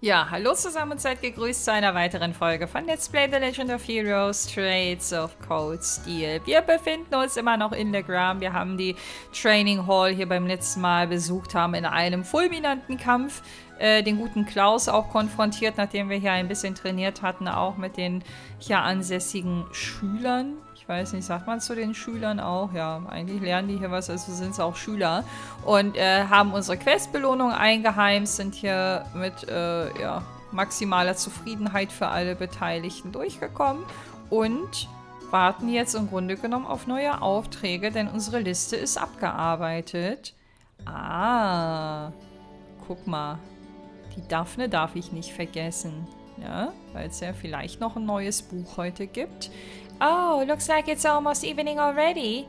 Ja, hallo zusammen und seid gegrüßt zu einer weiteren Folge von Let's Play The Legend of Heroes Trades of Cold Steel. Wir befinden uns immer noch in der Gram. Wir haben die Training Hall hier beim letzten Mal besucht, haben in einem fulminanten Kampf den guten Klaus auch konfrontiert, nachdem wir hier ein bisschen trainiert hatten, auch mit den hier ansässigen Schülern. Ich weiß nicht, sagt man zu den Schülern auch? Ja, eigentlich lernen die hier was, also sind es auch Schüler. Und haben unsere Questbelohnung eingeheimst, sind hier mit ja, maximaler Zufriedenheit für alle Beteiligten durchgekommen und warten jetzt im Grunde genommen auf neue Aufträge, denn unsere Liste ist abgearbeitet. Ah, guck mal. Die Daphne darf ich nicht vergessen. Ja, weil es ja vielleicht noch ein neues Buch heute gibt. Oh, looks like it's almost evening already.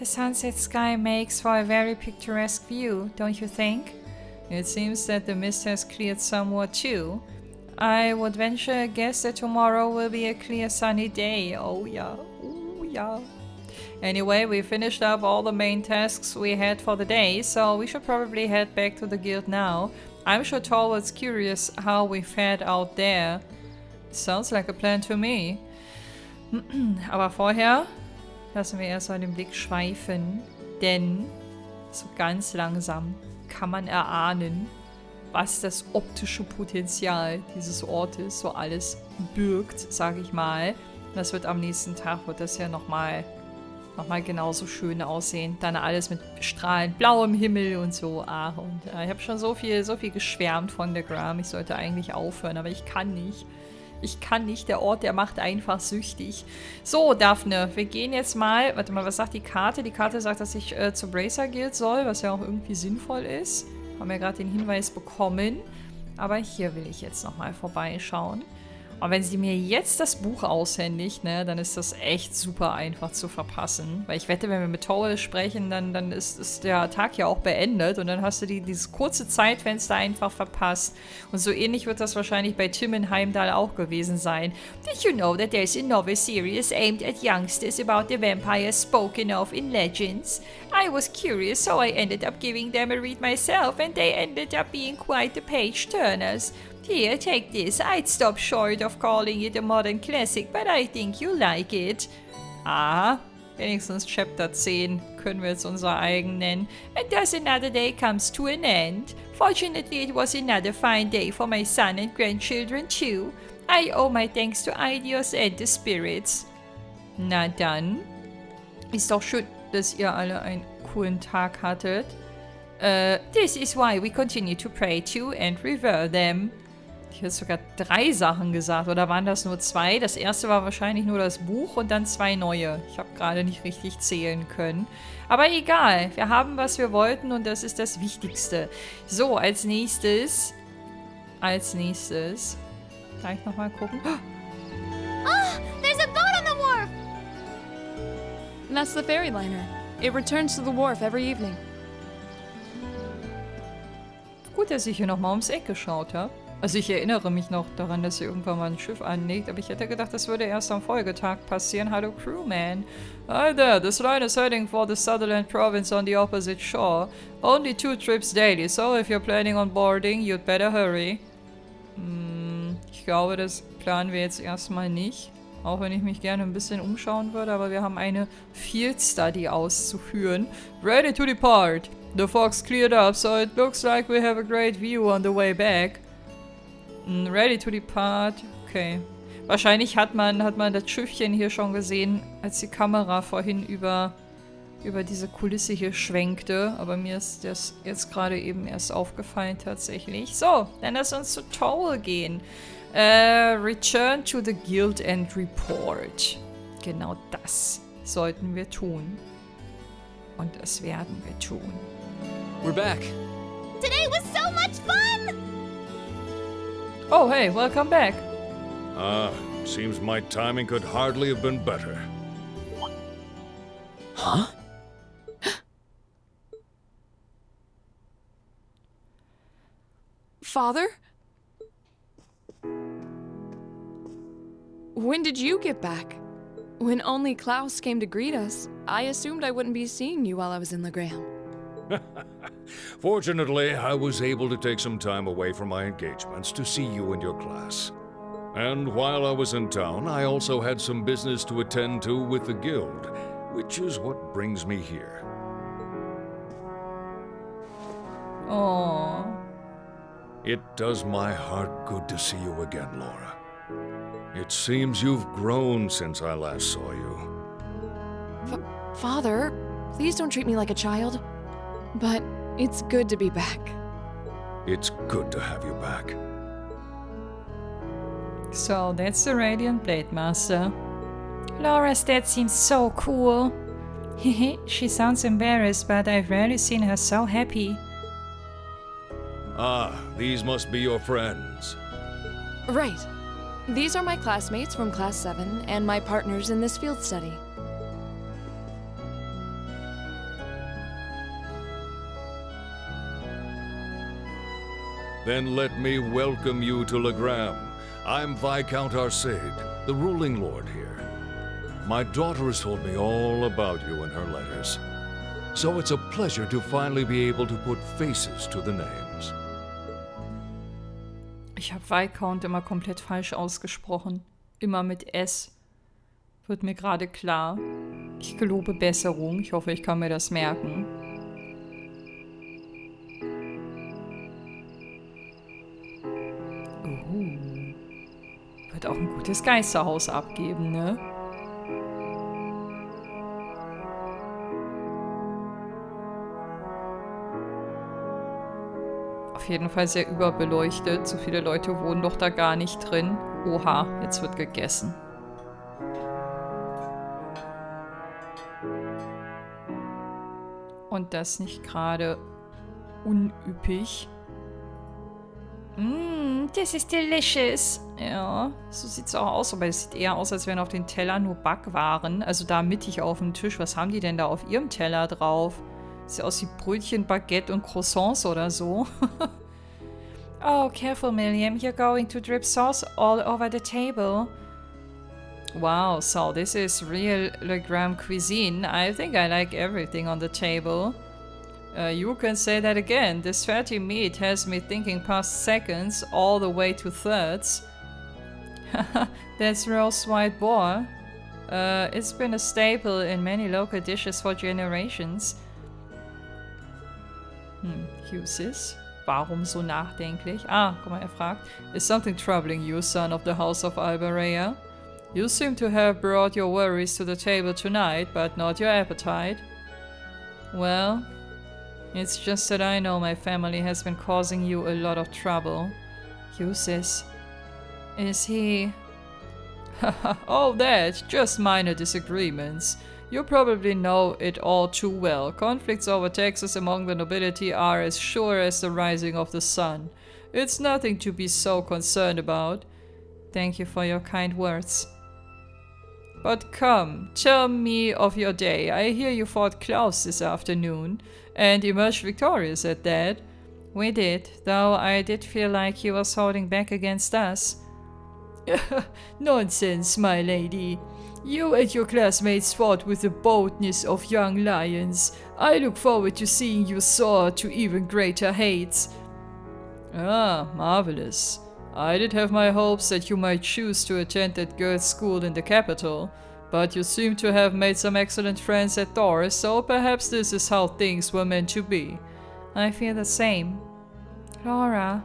The sunset sky makes for a very picturesque view, don't you think? It seems that the mist has cleared somewhat too. I would venture a guess that tomorrow will be a clear sunny day. Oh yeah, oh yeah. Anyway, we finished up all the main tasks we had for the day, so we should probably head back to the guild now. I'm sure Tall was curious how we fared out there. Sounds like a plan to me. Aber vorher lassen wir erstmal den Blick schweifen, denn so ganz langsam kann man erahnen, was das optische Potenzial dieses Ortes so alles birgt, sage ich mal. Das wird am nächsten Tag, wird das ja nochmal genauso schön aussehen. Dann alles mit strahlend blauem Himmel und so. Ach, und ich habe schon so viel geschwärmt von der Gram. Ich sollte eigentlich aufhören, aber ich kann nicht. Ich kann nicht. Der Ort, der macht einfach süchtig. So, Daphne, wir gehen jetzt mal. Warte mal, was sagt die Karte? Die Karte sagt, dass ich zur Bracer Guild soll, was ja auch irgendwie sinnvoll ist. Haben wir gerade den Hinweis bekommen. Aber hier will ich jetzt nochmal vorbeischauen. Und wenn sie mir jetzt das Buch aushändigt, ne, dann ist das echt super einfach zu verpassen. Weil ich wette, wenn wir mit Torwell sprechen, dann ist der Tag ja auch beendet. Und dann hast du dieses kurze Zeitfenster einfach verpasst. Und so ähnlich wird das wahrscheinlich bei Tim in Heimdall auch gewesen sein. Did you know that there's a novel series aimed at youngsters about the vampires spoken of in legends? I was curious, so I ended up giving them a read myself, and they ended up being quite the page-turners. Here, take this. I'd stop short of calling it a modern classic, but I think you'll like it. Ah, wenigstens Chapter 10 können wir jetzt unser eigen nennen. And thus another day comes to an end. Fortunately, it was another fine day for my son and grandchildren too. I owe my thanks to Idios and the spirits. Na dann. Ist doch schön, dass ihr alle einen coolen Tag hattet. This is why we continue to pray to and revere them. Ich habe sogar 3 Sachen gesagt, oder waren das nur 2? Das erste war wahrscheinlich nur das Buch und dann 2 neue. Ich habe gerade nicht richtig zählen können. Aber egal, wir haben, was wir wollten und das ist das Wichtigste. So, als nächstes, gleich nochmal gucken. Ah, there's a boat on the wharf! That's the ferry liner. It returns to the wharf every evening. Gut, dass ich hier nochmal ums Eck geschaut habe. Also ich erinnere mich noch daran, dass hier irgendwann mal ein Schiff anlegt, aber ich hätte gedacht, das würde erst am Folgetag passieren. Hallo Crewman. Hi there, this line is heading for the Sutherland province on the opposite shore. Only 2 trips daily, so if you're planning on boarding, you'd better hurry. Ich glaube, das planen wir jetzt erstmal nicht. Auch wenn ich mich gerne ein bisschen umschauen würde, aber wir haben eine Field Study auszuführen. Ready to depart. The fog's cleared up, so it looks like we have a great view on the way back. Ready to depart. Okay. Wahrscheinlich hat man das Schiffchen hier schon gesehen, als die Kamera vorhin über diese Kulisse hier schwenkte. Aber mir ist das jetzt gerade eben erst aufgefallen tatsächlich. So, dann lass uns zu Towel gehen. Return to the guild and report. Genau das sollten wir tun. Und das werden wir tun. We're back. Today was so much fun! Oh, hey, welcome back. Seems my timing could hardly have been better. Huh? Father? When did you get back? When only Klaus came to greet us, I assumed I wouldn't be seeing you while I was in Legram. Fortunately, I was able to take some time away from my engagements to see you and your class. And while I was in town, I also had some business to attend to with the guild, which is what brings me here. Oh. It does my heart good to see you again, Laura. It seems you've grown since I last saw you. Father, please don't treat me like a child. But it's good to be back. It's good to have you back. So, that's the Radiant Blademaster. Laura's dad seems so cool. Hehe, she sounds embarrassed, but I've rarely seen her so happy. Ah, these must be your friends. Right. These are my classmates from Class 7 and my partners in this field study. Then let me welcome you to Legram. I'm Viscount Arcade, the ruling lord here. My daughter has told me all about you in her letters. So it's a pleasure to finally be able to put faces to the names. Ich habe Viscount immer komplett falsch ausgesprochen. Immer mit S. Wird mir gerade klar. Ich gelobe Besserung. Ich hoffe, ich kann mir das merken. Wird auch ein gutes Geisterhaus abgeben, ne? Auf jeden Fall sehr überbeleuchtet. So viele Leute wohnen doch da gar nicht drin. Oha, jetzt wird gegessen. Und das nicht gerade unüppig. This is delicious. Ja, so sieht's auch aus. Aber es sieht eher aus, als wären auf den Tellern nur Backwaren. Also da mittig auf dem Tisch. Was haben die denn da auf ihrem Teller drauf? Sieht aus wie Brötchen, Baguette und Croissants oder so. Oh, careful, Milliam. You're going to drip sauce all over the table. Wow, so this is real Legram cuisine. I think I like everything on the table. You can say that again. This fatty meat has me thinking past seconds all the way to thirds. That's roast white boar. It's been a staple in many local dishes for generations. Uses. Warum so nachdenklich? Ah, guck mal, er fragt. Is something troubling you, son of the House of Albarea? You seem to have brought your worries to the table tonight, but not your appetite. Well, it's just that I know my family has been causing you a lot of trouble. Uses. Is he... Oh, that. Just minor disagreements. You probably know it all too well. Conflicts over taxes among the nobility are as sure as the rising of the sun. It's nothing to be so concerned about. Thank you for your kind words. But come, tell me of your day. I hear you fought Klaus this afternoon, and emerged victorious at that. We did, though I did feel like he was holding back against us. Nonsense, my lady. You and your classmates fought with the boldness of young lions. I look forward to seeing you soar to even greater heights. Ah, marvelous. I did have my hopes that you might choose to attend that girls' school in the capital, but you seem to have made some excellent friends at Doris, so perhaps this is how things were meant to be. I feel the same. Laura.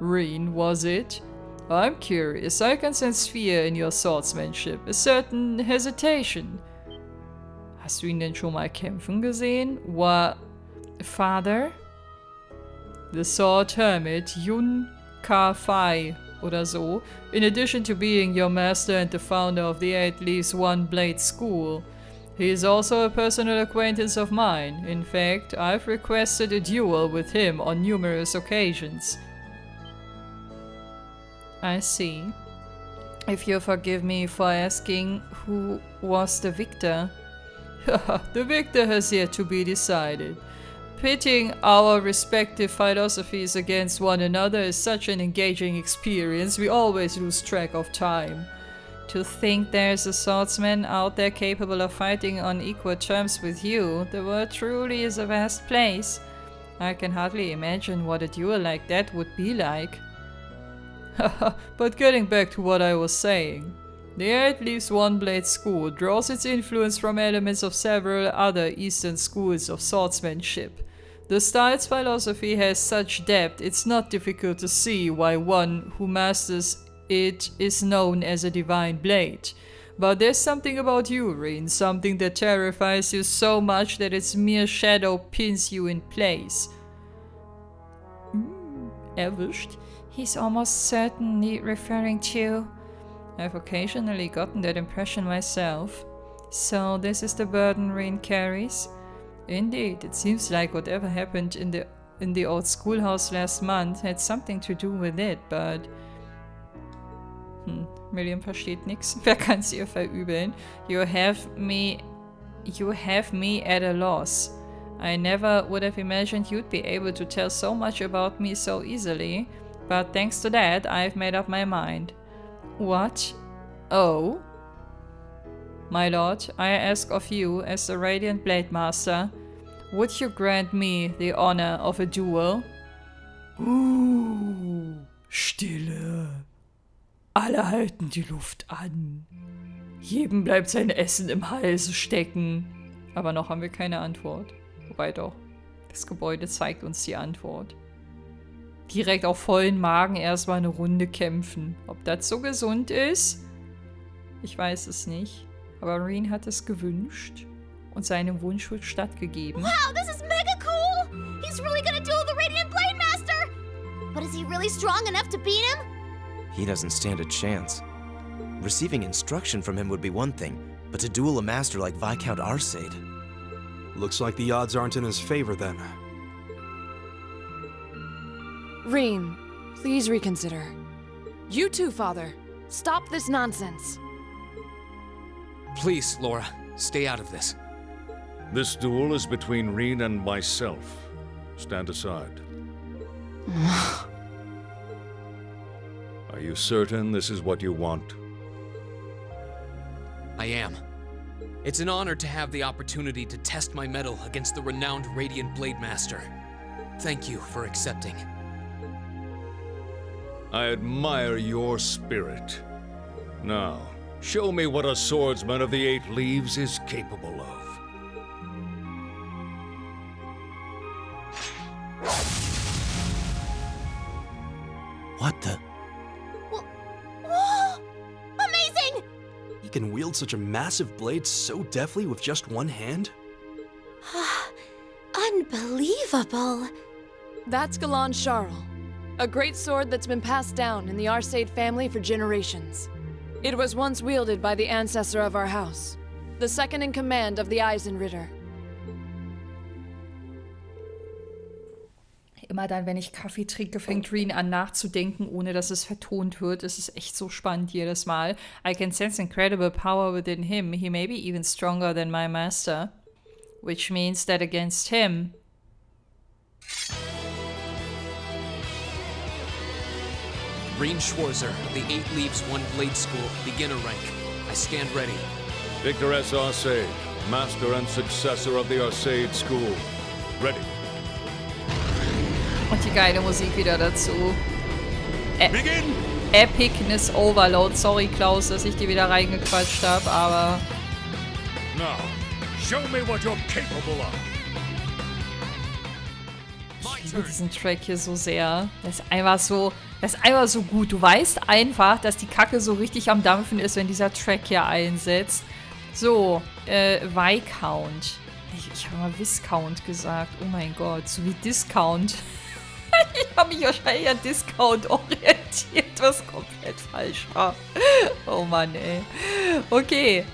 Reen, was it? I'm curious. I can sense fear in your swordsmanship, a certain hesitation. Hast du ihn denn schon mal kämpfen gesehen? Father? The sword hermit, Yun Ka Fai, oder so, in addition to being your master and the founder of the Eight Leaves One Blade School. He is also a personal acquaintance of mine. In fact, I've requested a duel with him on numerous occasions. I see. If you forgive me for asking, who was the victor? The victor has yet to be decided. Pitting our respective philosophies against one another is such an engaging experience, we always lose track of time. To think there's a swordsman out there capable of fighting on equal terms with you. The world truly is a vast place. I can hardly imagine what a duel like that would be like. But getting back to what I was saying. The 8 Leaves One Blade School draws its influence from elements of several other Eastern schools of swordsmanship. The style's philosophy has such depth, it's not difficult to see why one who masters it is known as a divine blade. But there's something about you, Rin, something that terrifies you so much that its mere shadow pins you in place. Erwischt? He's almost certainly referring to... I've occasionally gotten that impression myself. So this is the burden Rin carries? Indeed, it seems like whatever happened in the old schoolhouse last month had something to do with it, but... William versteht nix. Wer kann's ihr verübeln? You have me at a loss. I never would have imagined you'd be able to tell so much about me so easily, but thanks to that, I've made up my mind. What? Oh? My lord, I ask of you, as the Radiant Blademaster, would you grant me the honor of a duel? Stille. Alle halten die Luft an. Jedem bleibt sein Essen im Halse stecken. Aber noch haben wir keine Antwort. Wobei doch, das Gebäude zeigt uns die Antwort. Direkt auf vollen Magen erstmal eine Runde kämpfen. Ob das so gesund ist? Ich weiß es nicht. Aber Rin hat es gewünscht. Und seinem Wunsch wird stattgegeben. Wow, this is mega cool! He's really gonna duel the Radiant Blademaster! But is he really strong enough to beat him? He doesn't stand a chance. Receiving instruction from him would be one thing, but to duel a master like Viscount Arcade... Looks like the odds aren't in his favor then. Rin, please reconsider. You too, Father. Stop this nonsense. Please, Laura, stay out of this. This duel is between Rin and myself. Stand aside. Are you certain this is what you want? I am. It's an honor to have the opportunity to test my mettle against the renowned Radiant Blademaster. Thank you for accepting. I admire your spirit. Now, show me what a swordsman of the 8 Leaves is capable of. What the? Whoa! Amazing! He can wield such a massive blade so deftly with just one hand? Unbelievable! That's Galan Charles, a great sword that's been passed down in the Arcade family for generations. It was once wielded by the ancestor of our house, the second in command of the Eisenritter. Immer dann, wenn ich Kaffee trinke, fängt Rin an nachzudenken, ohne dass es vertont wird. Es ist echt so spannend jedes Mal. I can sense incredible power within him. He may be even stronger than my master. Which means that against him... Rin Schwarzer, the 8 Leaves One Blade School, beginner rank. I stand ready. Victor S. Arcade, master and successor of the Arcade School. Ready. Und die geile Musik wieder dazu. Begin! Epicness Overload. Sorry, Klaus, dass ich die wieder reingequatscht habe, aber... Now, show me what you're capable of. Ich liebe diesen Track hier so sehr. Das ist einfach so gut. Du weißt einfach, dass die Kacke so richtig am Dampfen ist, wenn dieser Track hier einsetzt. So, Viscount. Ich habe mal Viscount gesagt. Oh mein Gott, so wie Discount. Ich habe mich wahrscheinlich an Discount orientiert, was komplett falsch war. Oh Mann, ey. Okay,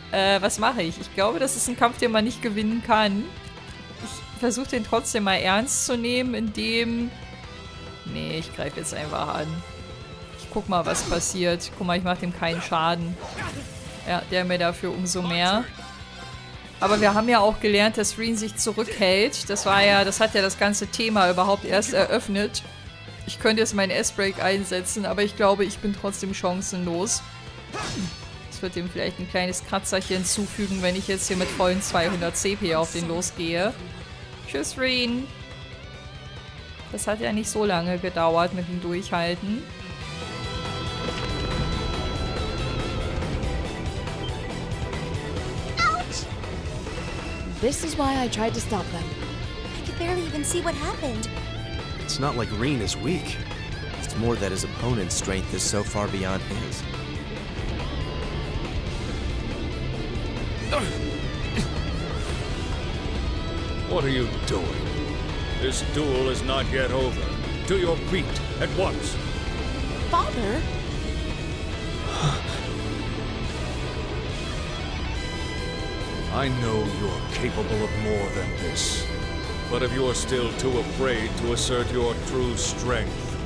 was mache ich? Ich glaube, das ist ein Kampf, den man nicht gewinnen kann. Ich versuche den trotzdem mal ernst zu nehmen, indem... Nee, ich greife jetzt einfach an. Ich guck mal, was passiert. Guck mal, ich mache dem keinen Schaden. Ja, der mir dafür umso mehr. Aber wir haben ja auch gelernt, dass Rin sich zurückhält. Das hat ja das ganze Thema überhaupt erst eröffnet. Ich könnte jetzt meinen S-Break einsetzen, aber ich glaube, ich bin trotzdem chancenlos. Das wird ihm vielleicht ein kleines Kratzerchen hinzufügen, wenn ich jetzt hier mit vollen 200 CP auf den losgehe. Tschüss, Reen. Das hat ja nicht so lange gedauert mit dem Durchhalten. Ouch! This is why I tried to stop them. I could barely even see what happened. It's not like Reen is weak. It's more that his opponent's strength is so far beyond his. What are you doing? This duel is not yet over. To your feet, at once. Father? I know you're capable of more than this. But if you're still too afraid to assert your true strength,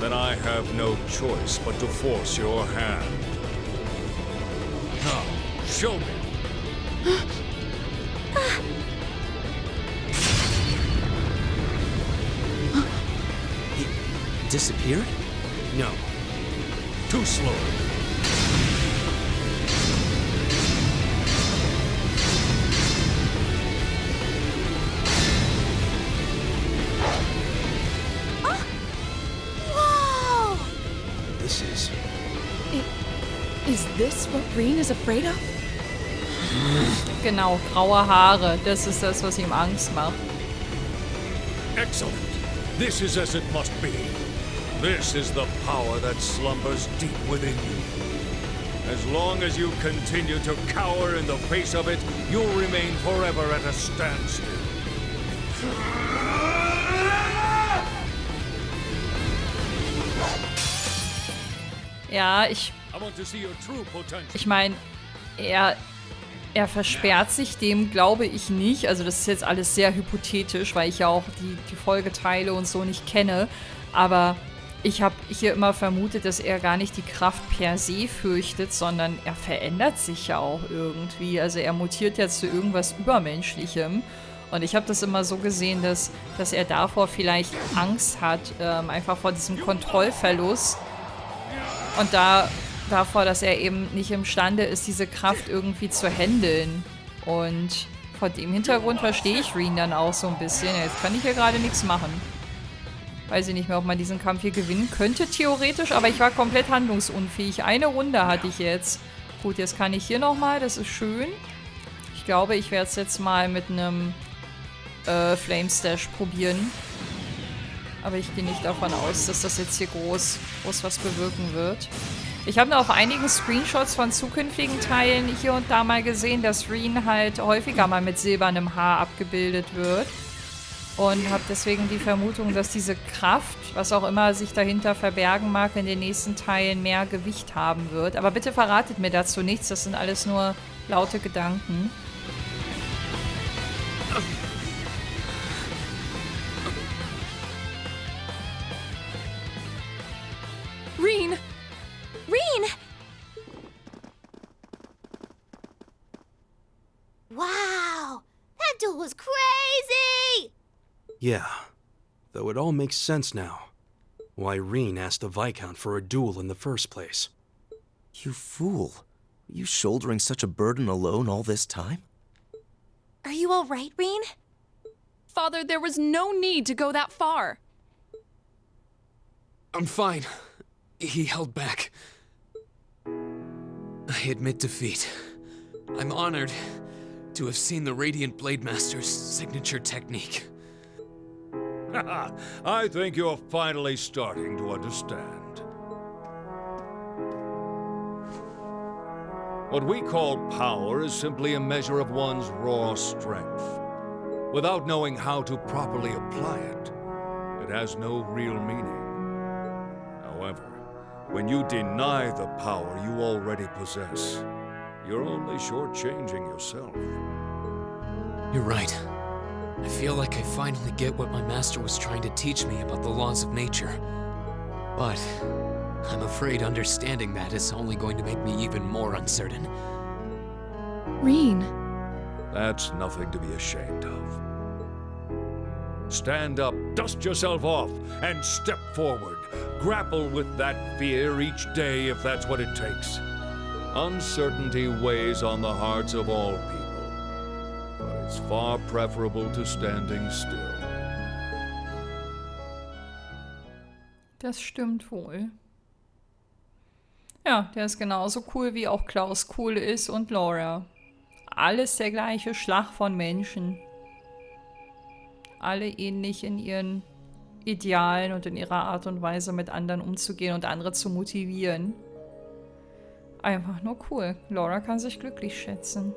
then I have no choice but to force your hand. Now, show me. He disappeared? No. Too slow. Whoa! This is... Is this what Reen is afraid of? Genau, graue Haare. Das ist das, was ihm Angst macht. Excellent. This is as it must be. This is the power that slumbers deep within you. As long as you continue to cower in the face of it, you'll remain forever at a standstill. Ja, I want to see your true potential. ich meine, er versperrt sich dem, glaube ich nicht. Also das ist jetzt alles sehr hypothetisch, weil ich ja auch die Folgeteile und so nicht kenne. Aber ich habe hier immer vermutet, dass er gar nicht die Kraft per se fürchtet, sondern er verändert sich ja auch irgendwie. Also er mutiert ja zu irgendwas Übermenschlichem. Und ich habe das immer so gesehen, dass er davor vielleicht Angst hat, einfach vor diesem Kontrollverlust. Und davor, dass er eben nicht imstande ist, diese Kraft irgendwie zu handeln. Und vor dem Hintergrund verstehe ich Reen dann auch so ein bisschen. Jetzt kann ich hier gerade nichts machen. Weiß ich nicht mehr, ob man diesen Kampf hier gewinnen könnte, theoretisch. Aber ich war komplett handlungsunfähig. Eine Runde hatte ich jetzt. Gut, jetzt kann ich hier nochmal. Das ist schön. Ich glaube, ich werde es jetzt mal mit einem Flame Stash probieren. Aber ich gehe nicht davon aus, dass das jetzt hier groß was bewirken wird. Ich habe auf einigen Screenshots von zukünftigen Teilen hier und da mal gesehen, dass Reen halt häufiger mal mit silbernem Haar abgebildet wird. Und habe deswegen die Vermutung, dass diese Kraft, was auch immer sich dahinter verbergen mag, in den nächsten Teilen mehr Gewicht haben wird. Aber bitte verratet mir dazu nichts, das sind alles nur laute Gedanken. Reen! Reen! Wow! That duel was crazy! Yeah. Though it all makes sense now. Why Reen asked the Viscount for a duel in the first place. You fool. Were you shouldering such a burden alone all this time? Are you alright, Reen? Father, there was no need to go that far. I'm fine. He held back. I admit defeat. I'm honored to have seen the Radiant Blademaster's signature technique. I think you're finally starting to understand. What we call power is simply a measure of one's raw strength. Without knowing how to properly apply it, it has no real meaning. However, when you deny the power you already possess, you're only shortchanging yourself. You're right. I feel like I finally get what my master was trying to teach me about the laws of nature. But I'm afraid understanding that is only going to make me even more uncertain. Reen. That's nothing to be ashamed of. Stand up, dust yourself off, and step forward. Grapple with that fear each day if that's what it takes. Uncertainty weighs on the hearts of all people, but it's far preferable to standing still. Das stimmt wohl. Ja, der ist genauso cool, wie auch Klaus cool ist und Laura. Alles der gleiche Schlag von Menschen. Alle ähnlich in ihren Idealen und in ihrer Art und Weise mit anderen umzugehen und andere zu motivieren. Einfach nur cool. Laura kann sich glücklich schätzen.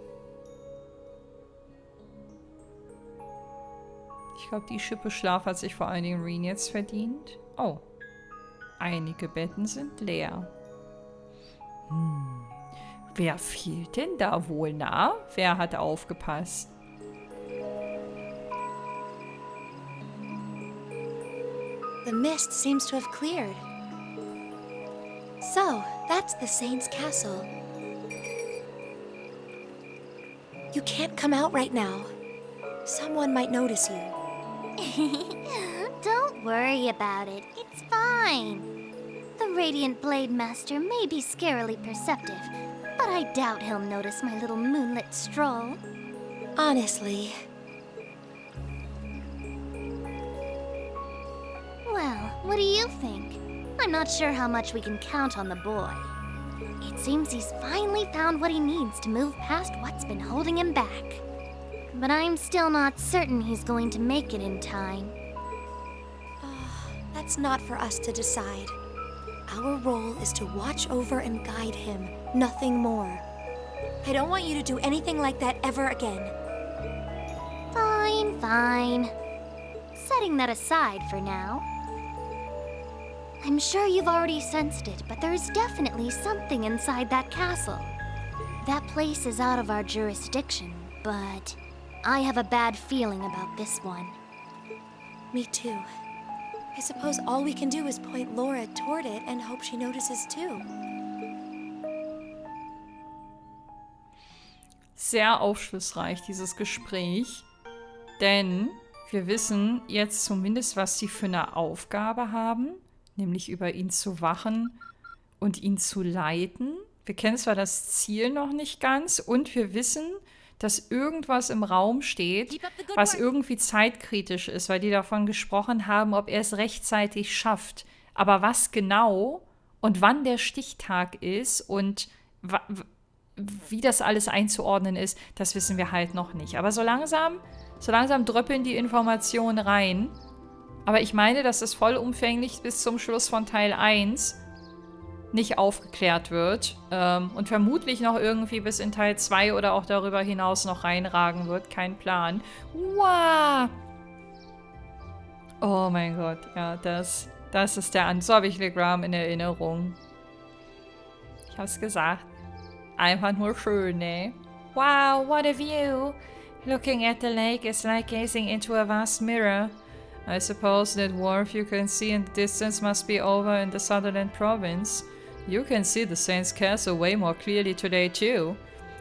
Ich glaube, die Schippe Schlaf hat sich vor allen Dingen Reen jetzt verdient. Oh. Einige Betten sind leer. Wer fehlt denn da wohl, na? Wer hat aufgepasst? The mist seems to have cleared. So, that's the Saint's castle. You can't come out right now. Someone might notice you. Don't worry about it. It's fine. The Radiant Blademaster may be scarily perceptive, but I doubt he'll notice my little moonlit stroll. Honestly. Well, what do you think? I'm not sure how much we can count on the boy. It seems he's finally found what he needs to move past what's been holding him back. But I'm still not certain he's going to make it in time. That's not for us to decide. Our role is to watch over and guide him, nothing more. I don't want you to do anything like that ever again. Fine, fine. Setting that aside for now. I'm sure you've already sensed it, but there's definitely something inside that castle. That place is out of our jurisdiction, but I have a bad feeling about this one. Me too. I suppose all we can do is point Laura toward it and hope she notices too. Sehr aufschlussreich, dieses Gespräch. Denn wir wissen jetzt zumindest, was sie für eine Aufgabe haben. Nämlich über ihn zu wachen und ihn zu leiten. Wir kennen zwar das Ziel noch nicht ganz und wir wissen, dass irgendwas im Raum steht, was irgendwie zeitkritisch ist, weil die davon gesprochen haben, ob er es rechtzeitig schafft. Aber was genau und wann der Stichtag ist und wie das alles einzuordnen ist, das wissen wir halt noch nicht. Aber so langsam dröppeln die Informationen rein. Aber ich meine, dass es vollumfänglich bis zum Schluss von Teil 1 nicht aufgeklärt wird. Und vermutlich noch irgendwie bis in Teil 2 oder auch darüber hinaus noch reinragen wird. Kein Plan. Wow! Oh mein Gott, ja, das ist der so habe ich Legram in Erinnerung. Ich hab's gesagt. Einfach nur schön, ne? Wow, what a view! Looking at the lake is like gazing into a vast mirror. I suppose that wharf you can see in the distance must be over in the Sutherland province. You can see the Saint's castle way more clearly today too.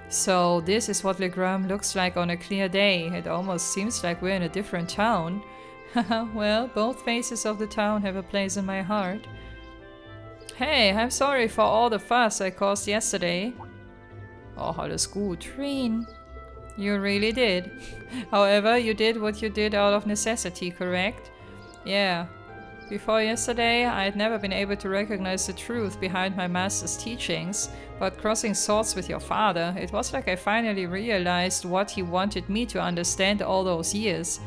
So this is what Legram looks like on a clear day. It almost seems like we're in a different town. Well, both faces of the town have a place in my heart. Hey, I'm sorry for all the fuss I caused yesterday. Oh, alles gut. Reen. You really did. However, you did what you did out of necessity, correct? Yeah. Before yesterday, I had never been able to recognize the truth behind my master's teachings, but crossing swords with your father, it was like I finally realized what he wanted me to understand all those years.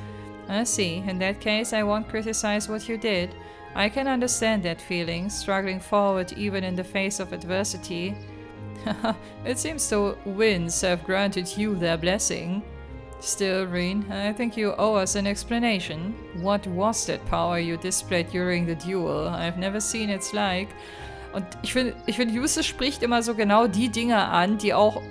I see. In that case, I won't criticize what you did. I can understand that feeling, struggling forward even in the face of adversity. It seems the winds have granted you their blessing. Still, Reen, I think you owe us an explanation. What was that power you displayed during the duel? I've never seen its like. Und ich finde, Justus spricht immer so genau die Dinge an, die auch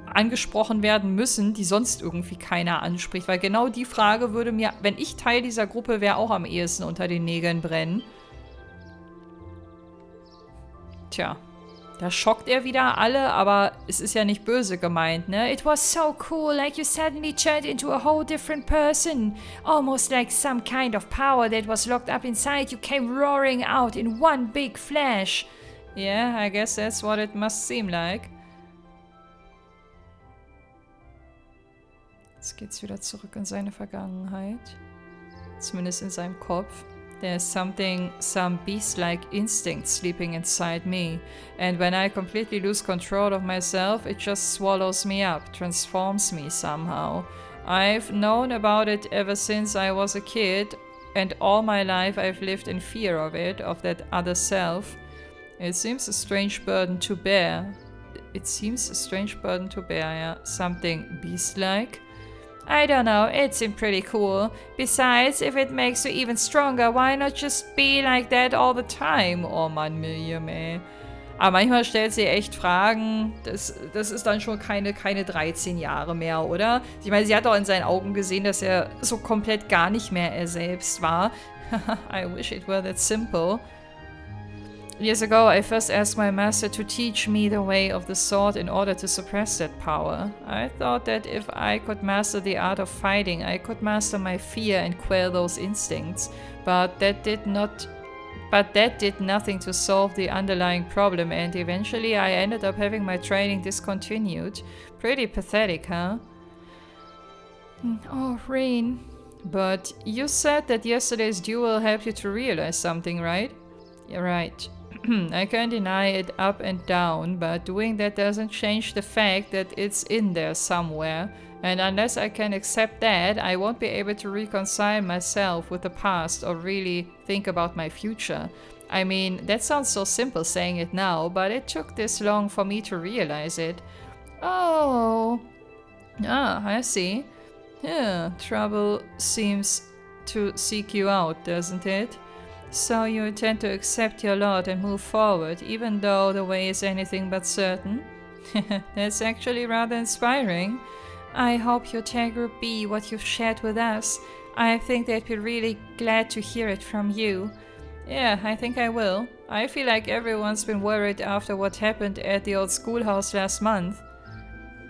angesprochen werden müssen, die sonst irgendwie keiner anspricht. Weil genau die Frage würde mir, wenn ich Teil dieser Gruppe wäre, auch am ehesten unter den Nägeln brennen. Tja. Da schockt er wieder alle, aber es ist ja nicht böse gemeint, ne? It was so cool, like you suddenly turned into a whole different person. Almost like some kind of power that was locked up inside you came roaring out in one big flash. Yeah, I guess that's what it must seem like. Jetzt geht's wieder zurück in seine Vergangenheit. Zumindest in seinem Kopf. There's some beast-like instinct sleeping inside me. And when I completely lose control of myself, it just swallows me up, transforms me somehow. I've known about it ever since I was a kid, and all my life I've lived in fear of it, of that other self. It seems a strange burden to bear. Yeah. Something beast-like. I don't know, it seemed pretty cool. Besides, if it makes you even stronger, why not just be like that all the time? Oh Mann, Miriam, ey. Aber manchmal stellt sie echt Fragen, das ist dann schon keine 13 Jahre mehr, oder? Ich meine, sie hat auch in seinen Augen gesehen, dass er so komplett gar nicht mehr er selbst war. I wish it were that simple. Years ago, I first asked my master to teach me the way of the sword in order to suppress that power. I thought that if I could master the art of fighting, I could master my fear and quell those instincts. But that did nothing to solve the underlying problem, and eventually I ended up having my training discontinued. Pretty pathetic, huh? Oh, Rain. But you said that yesterday's duel helped you to realize something, right? Yeah, right. I can't deny it up and down, but doing that doesn't change the fact that it's in there somewhere. And unless I can accept that, I won't be able to reconcile myself with the past or really think about my future. I mean, that sounds so simple saying it now, but it took this long for me to realize it. Oh. Ah, I see. Yeah, trouble seems to seek you out, doesn't it? So you intend to accept your lot and move forward, even though the way is anything but certain? That's actually rather inspiring. I hope your tag will be what you've shared with us. I think they'd be really glad to hear it from you. Yeah, I think I will. I feel like everyone's been worried after what happened at the old schoolhouse last month.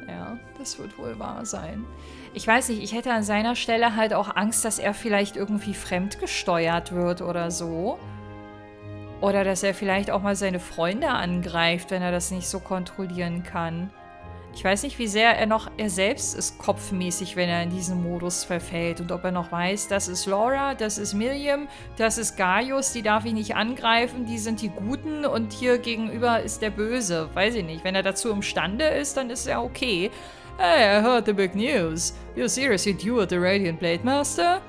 Ja, das wird wohl wahr sein. Ich weiß nicht, ich hätte an seiner Stelle halt auch Angst, dass er vielleicht irgendwie fremdgesteuert wird oder so. Oder dass er vielleicht auch mal seine Freunde angreift, wenn er das nicht so kontrollieren kann. Ich weiß nicht, wie sehr er selbst ist kopfmäßig, wenn er in diesen Modus verfällt. Und ob er noch weiß, das ist Laura, das ist Miriam, das ist Gaius, die darf ich nicht angreifen, die sind die Guten und hier gegenüber ist der Böse. Weiß ich nicht. Wenn er dazu imstande ist, dann ist er okay. Hey, I heard the big news. You seriously dueled the Radiant Blademaster?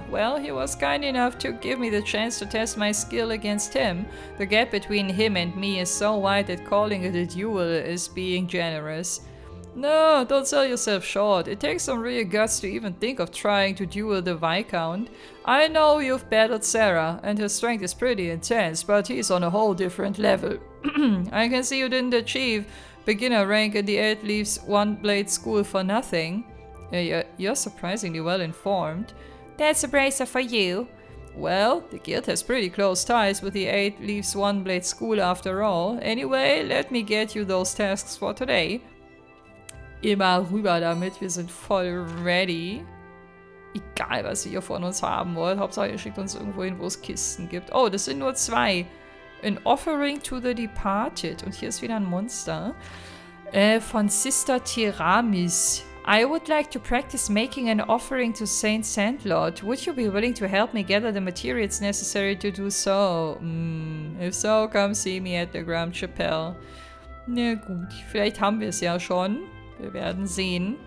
Well, he was kind enough to give me the chance to test my skill against him. The gap between him and me is so wide that calling it a duel is being generous. No, don't sell yourself short. It takes some real guts to even think of trying to duel the Viscount. I know you've battled Sarah, and her strength is pretty intense, but he's on a whole different level. I can see you didn't achieve beginner rank in the 8 Leaves One Blade School for nothing. You're surprisingly well informed. That's a bracer for you. Well, the guild has pretty close ties with the 8 Leaves One Blade School after all. Anyway, let me get you those tasks for today. Immer rüber damit, wir sind voll ready. Egal, was ihr von uns haben wollt. Hauptsache, ihr schickt uns irgendwo hin, wo es Kisten gibt. Oh, das sind nur 2. An Offering to the Departed. Und hier ist wieder ein Monster. Von Sister Tiramis. I would like to practice making an offering to Saint Sandlord. Would you be willing to help me gather the materials necessary to do so? If so, come see me at the Grand Chapelle. Na gut, vielleicht haben wir es ja schon. Wir werden sehen.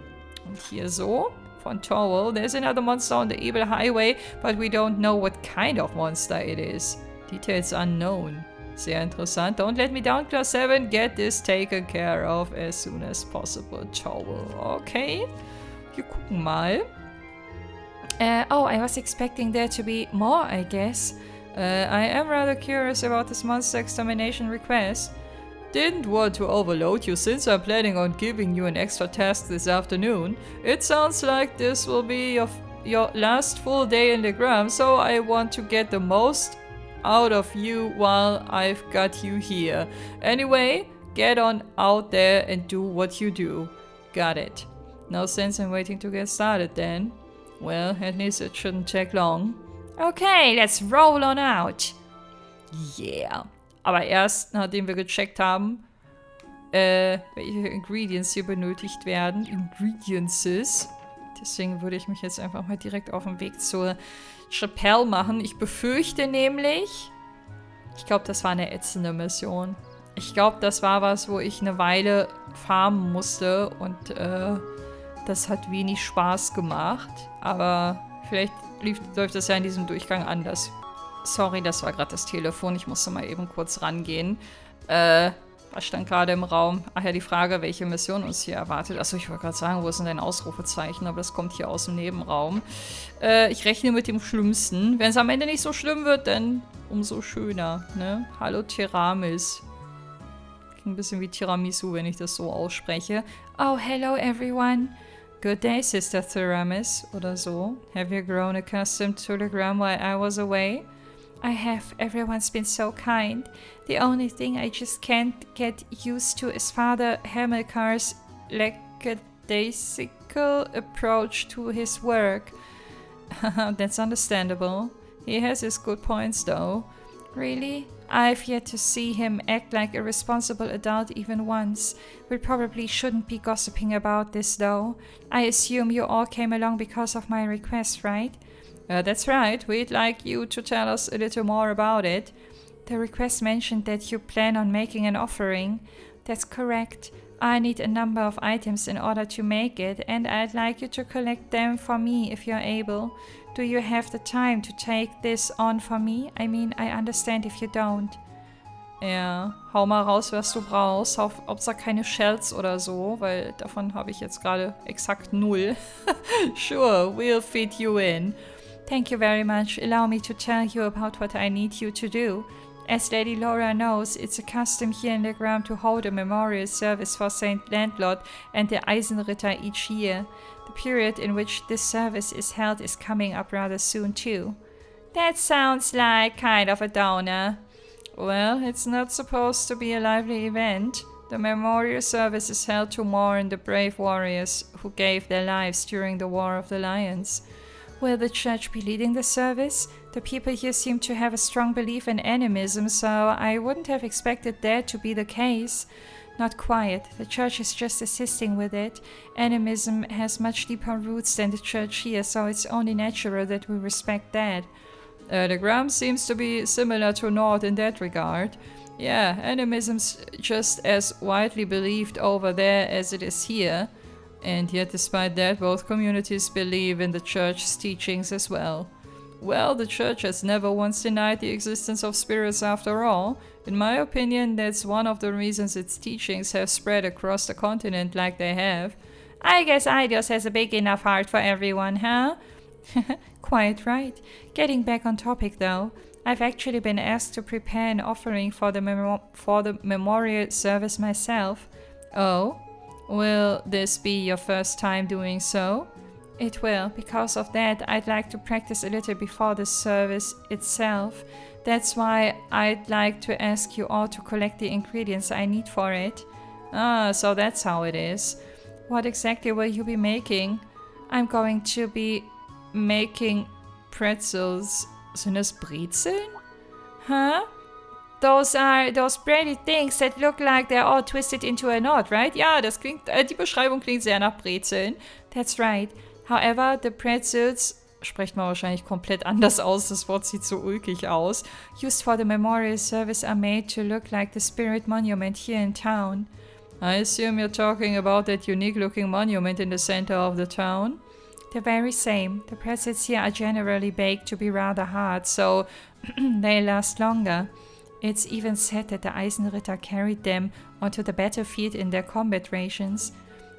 Und hier so, von Towel. There's another monster on the Evil Highway, but we don't know what kind of monster it is. Details unknown. Sehr interessant. Don't let me down, Class 7. Get this taken care of as soon as possible. Towel. Okay. Wir gucken mal. Oh, I was expecting there to be more, I guess. I am rather curious about this monster extermination request. Didn't want to overload you since I'm planning on giving you an extra task this afternoon. It sounds like this will be your last full day in the gram, so I want to get the most out of you while I've got you here. Anyway, get on out there and do what you do. Got it. No sense in waiting to get started then. Well, at least it shouldn't take long. Okay, let's roll on out. Yeah. Aber erst, nachdem wir gecheckt haben, welche Ingredients hier benötigt werden. Ingredients. Deswegen würde ich mich jetzt einfach mal direkt auf den Weg zur Chapelle machen. Ich befürchte nämlich, ich glaube, das war eine ätzende Mission. Ich glaube, das war was, wo ich eine Weile farmen musste und das hat wenig Spaß gemacht. Aber vielleicht läuft das ja in diesem Durchgang anders. Sorry, das war gerade das Telefon. Ich musste mal eben kurz rangehen. Was stand gerade im Raum? Ach ja, die Frage, welche Mission uns hier erwartet. Achso, ich wollte gerade sagen, wo ist denn dein Ausrufezeichen? Aber das kommt hier aus dem Nebenraum. Ich rechne mit dem Schlimmsten. Wenn es am Ende nicht so schlimm wird, dann umso schöner, ne? Hallo Tiramis. Klingt ein bisschen wie Tiramisu, wenn ich das so ausspreche. Oh, hello everyone. Good day, Sister Tiramis. Oder so. Have you grown accustomed to the gram while I was away? I have. Everyone's been so kind. The only thing I just can't get used to is Father Hamilcar's lackadaisical approach to his work. That's understandable. He has his good points, though. Really? I've yet to see him act like a responsible adult even once. We probably shouldn't be gossiping about this, though. I assume you all came along because of my request, right? That's right. We'd like you to tell us a little more about it. The request mentioned that you plan on making an offering. That's correct. I need a number of items in order to make it, and I'd like you to collect them for me if you're able. Do you have the time to take this on for me? I mean, I understand if you don't. Ja, hau mal raus, was du brauchst. Hauptsache keine Shells oder so, weil davon habe ich jetzt gerade exakt 0. Sure, we'll fit you in. Thank you very much. Allow me to tell you about what I need you to do. As Lady Laura knows, it's a custom here in the ground to hold a memorial service for Saint Landlord and the Eisenritter each year. The period in which this service is held is coming up rather soon too. That sounds like kind of a downer. Well, it's not supposed to be a lively event. The memorial service is held to mourn the brave warriors who gave their lives during the War of the Lions. Will the church be leading the service? The people here seem to have a strong belief in animism, so I wouldn't have expected that to be the case. Not quite. The church is just assisting with it. Animism has much deeper roots than the church here, so it's only natural that we respect that. The Gram seems to be similar to NOCH in that regard. Yeah, animism's just as widely believed over there as it is here. And yet, despite that, both communities believe in the church's teachings as well. Well, the church has never once denied the existence of spirits after all. In my opinion, that's one of the reasons its teachings have spread across the continent like they have. I guess Eidos has a big enough heart for everyone, huh? Quite right. Getting back on topic though, I've actually been asked to prepare an offering for the memorial service myself. Oh? Will this be your first time doing so? It will. Because of that, I'd like to practice a little before the service itself. That's why I'd like to ask you all to collect the ingredients I need for it. Ah, so that's how it is. What exactly will you be making? I'm going to be making pretzels. Sind das Brezeln? Huh? Those are those bready things that look like they're all twisted into a knot, right? Ja, das klingt, die Beschreibung klingt sehr nach Brezeln. That's right. However, the pretzels, spricht man wahrscheinlich komplett anders aus, das Wort sieht so ulkig aus, used for the memorial service are made to look like the spirit monument here in town. I assume you're talking about that unique-looking monument in the center of the town? The very same. The pretzels here are generally baked to be rather hard, so they last longer. It's even said that the Eisenritter carried them onto the battlefield in their combat rations.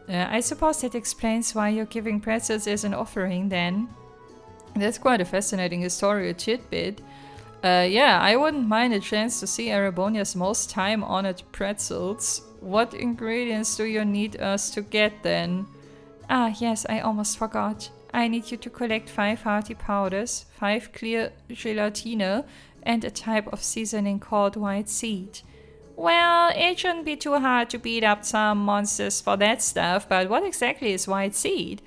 I suppose that explains why you're giving pretzels as an offering, then. That's quite a fascinating historical tidbit. Yeah, I wouldn't mind a chance to see Erebonia's most time-honored pretzels. What ingredients do you need us to get, then? Ah, yes, I almost forgot. I need you to collect 5 hearty powders, 5 clear gelatine, and a type of seasoning called white seed. Well, it shouldn't be too hard to beat up some monsters for that stuff, but what exactly is white seed?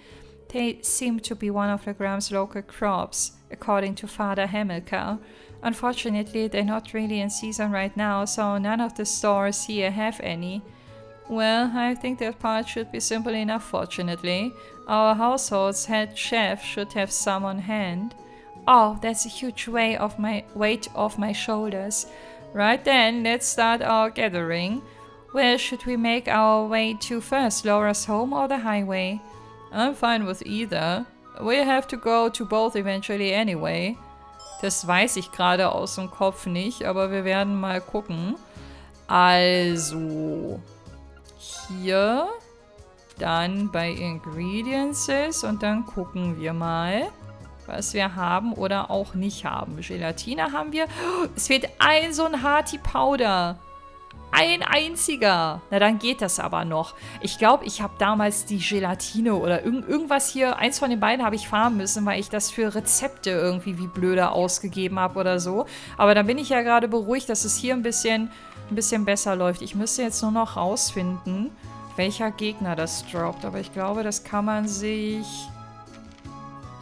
They seem to be one of the Gram's local crops, according to Father Hamilcar. Unfortunately, they're not really in season right now, so none of the stores here have any. Well, I think that part should be simple enough, fortunately. Our household's head chef should have some on hand. Oh, that's a huge weight off my shoulders. Right then, let's start our gathering. Where should we make our way to first, Laura's home or the highway? I'm fine with either. We have to go to both eventually anyway. Das weiß ich gerade aus dem Kopf nicht, aber wir werden mal gucken. Also, hier, dann bei Ingredients und dann gucken wir mal, was wir haben oder auch nicht haben. Gelatine haben wir. Es fehlt ein so ein Hearty Powder. Ein einziger. Na, dann geht das aber noch. Ich glaube, ich habe damals die Gelatine oder irgendwas hier, eins von den beiden habe ich farmen müssen, weil ich das für Rezepte irgendwie wie blöde ausgegeben habe oder so. Aber dann bin ich ja gerade beruhigt, dass es hier ein bisschen besser läuft. Ich müsste jetzt nur noch rausfinden, welcher Gegner das droppt. Aber ich glaube, das kann man sich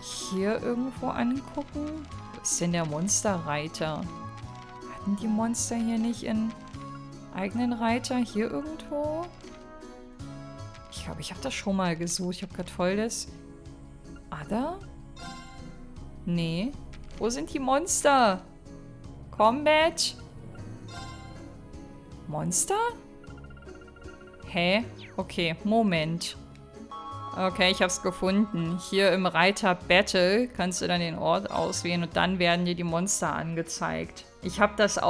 hier irgendwo angucken. Wo ist denn der Monsterreiter? Hatten die Monster hier nicht in eigenen Reiter? Hier irgendwo? Ich glaube, ich habe das schon mal gesucht. Ich habe gerade voll das... Other? Nee. Wo sind die Monster? Combat? Monster? Hä? Okay, Moment. Okay, ich habe es gefunden. Hier im Reiter Battle kannst du dann den Ort auswählen und dann werden dir die Monster angezeigt. Ich habe das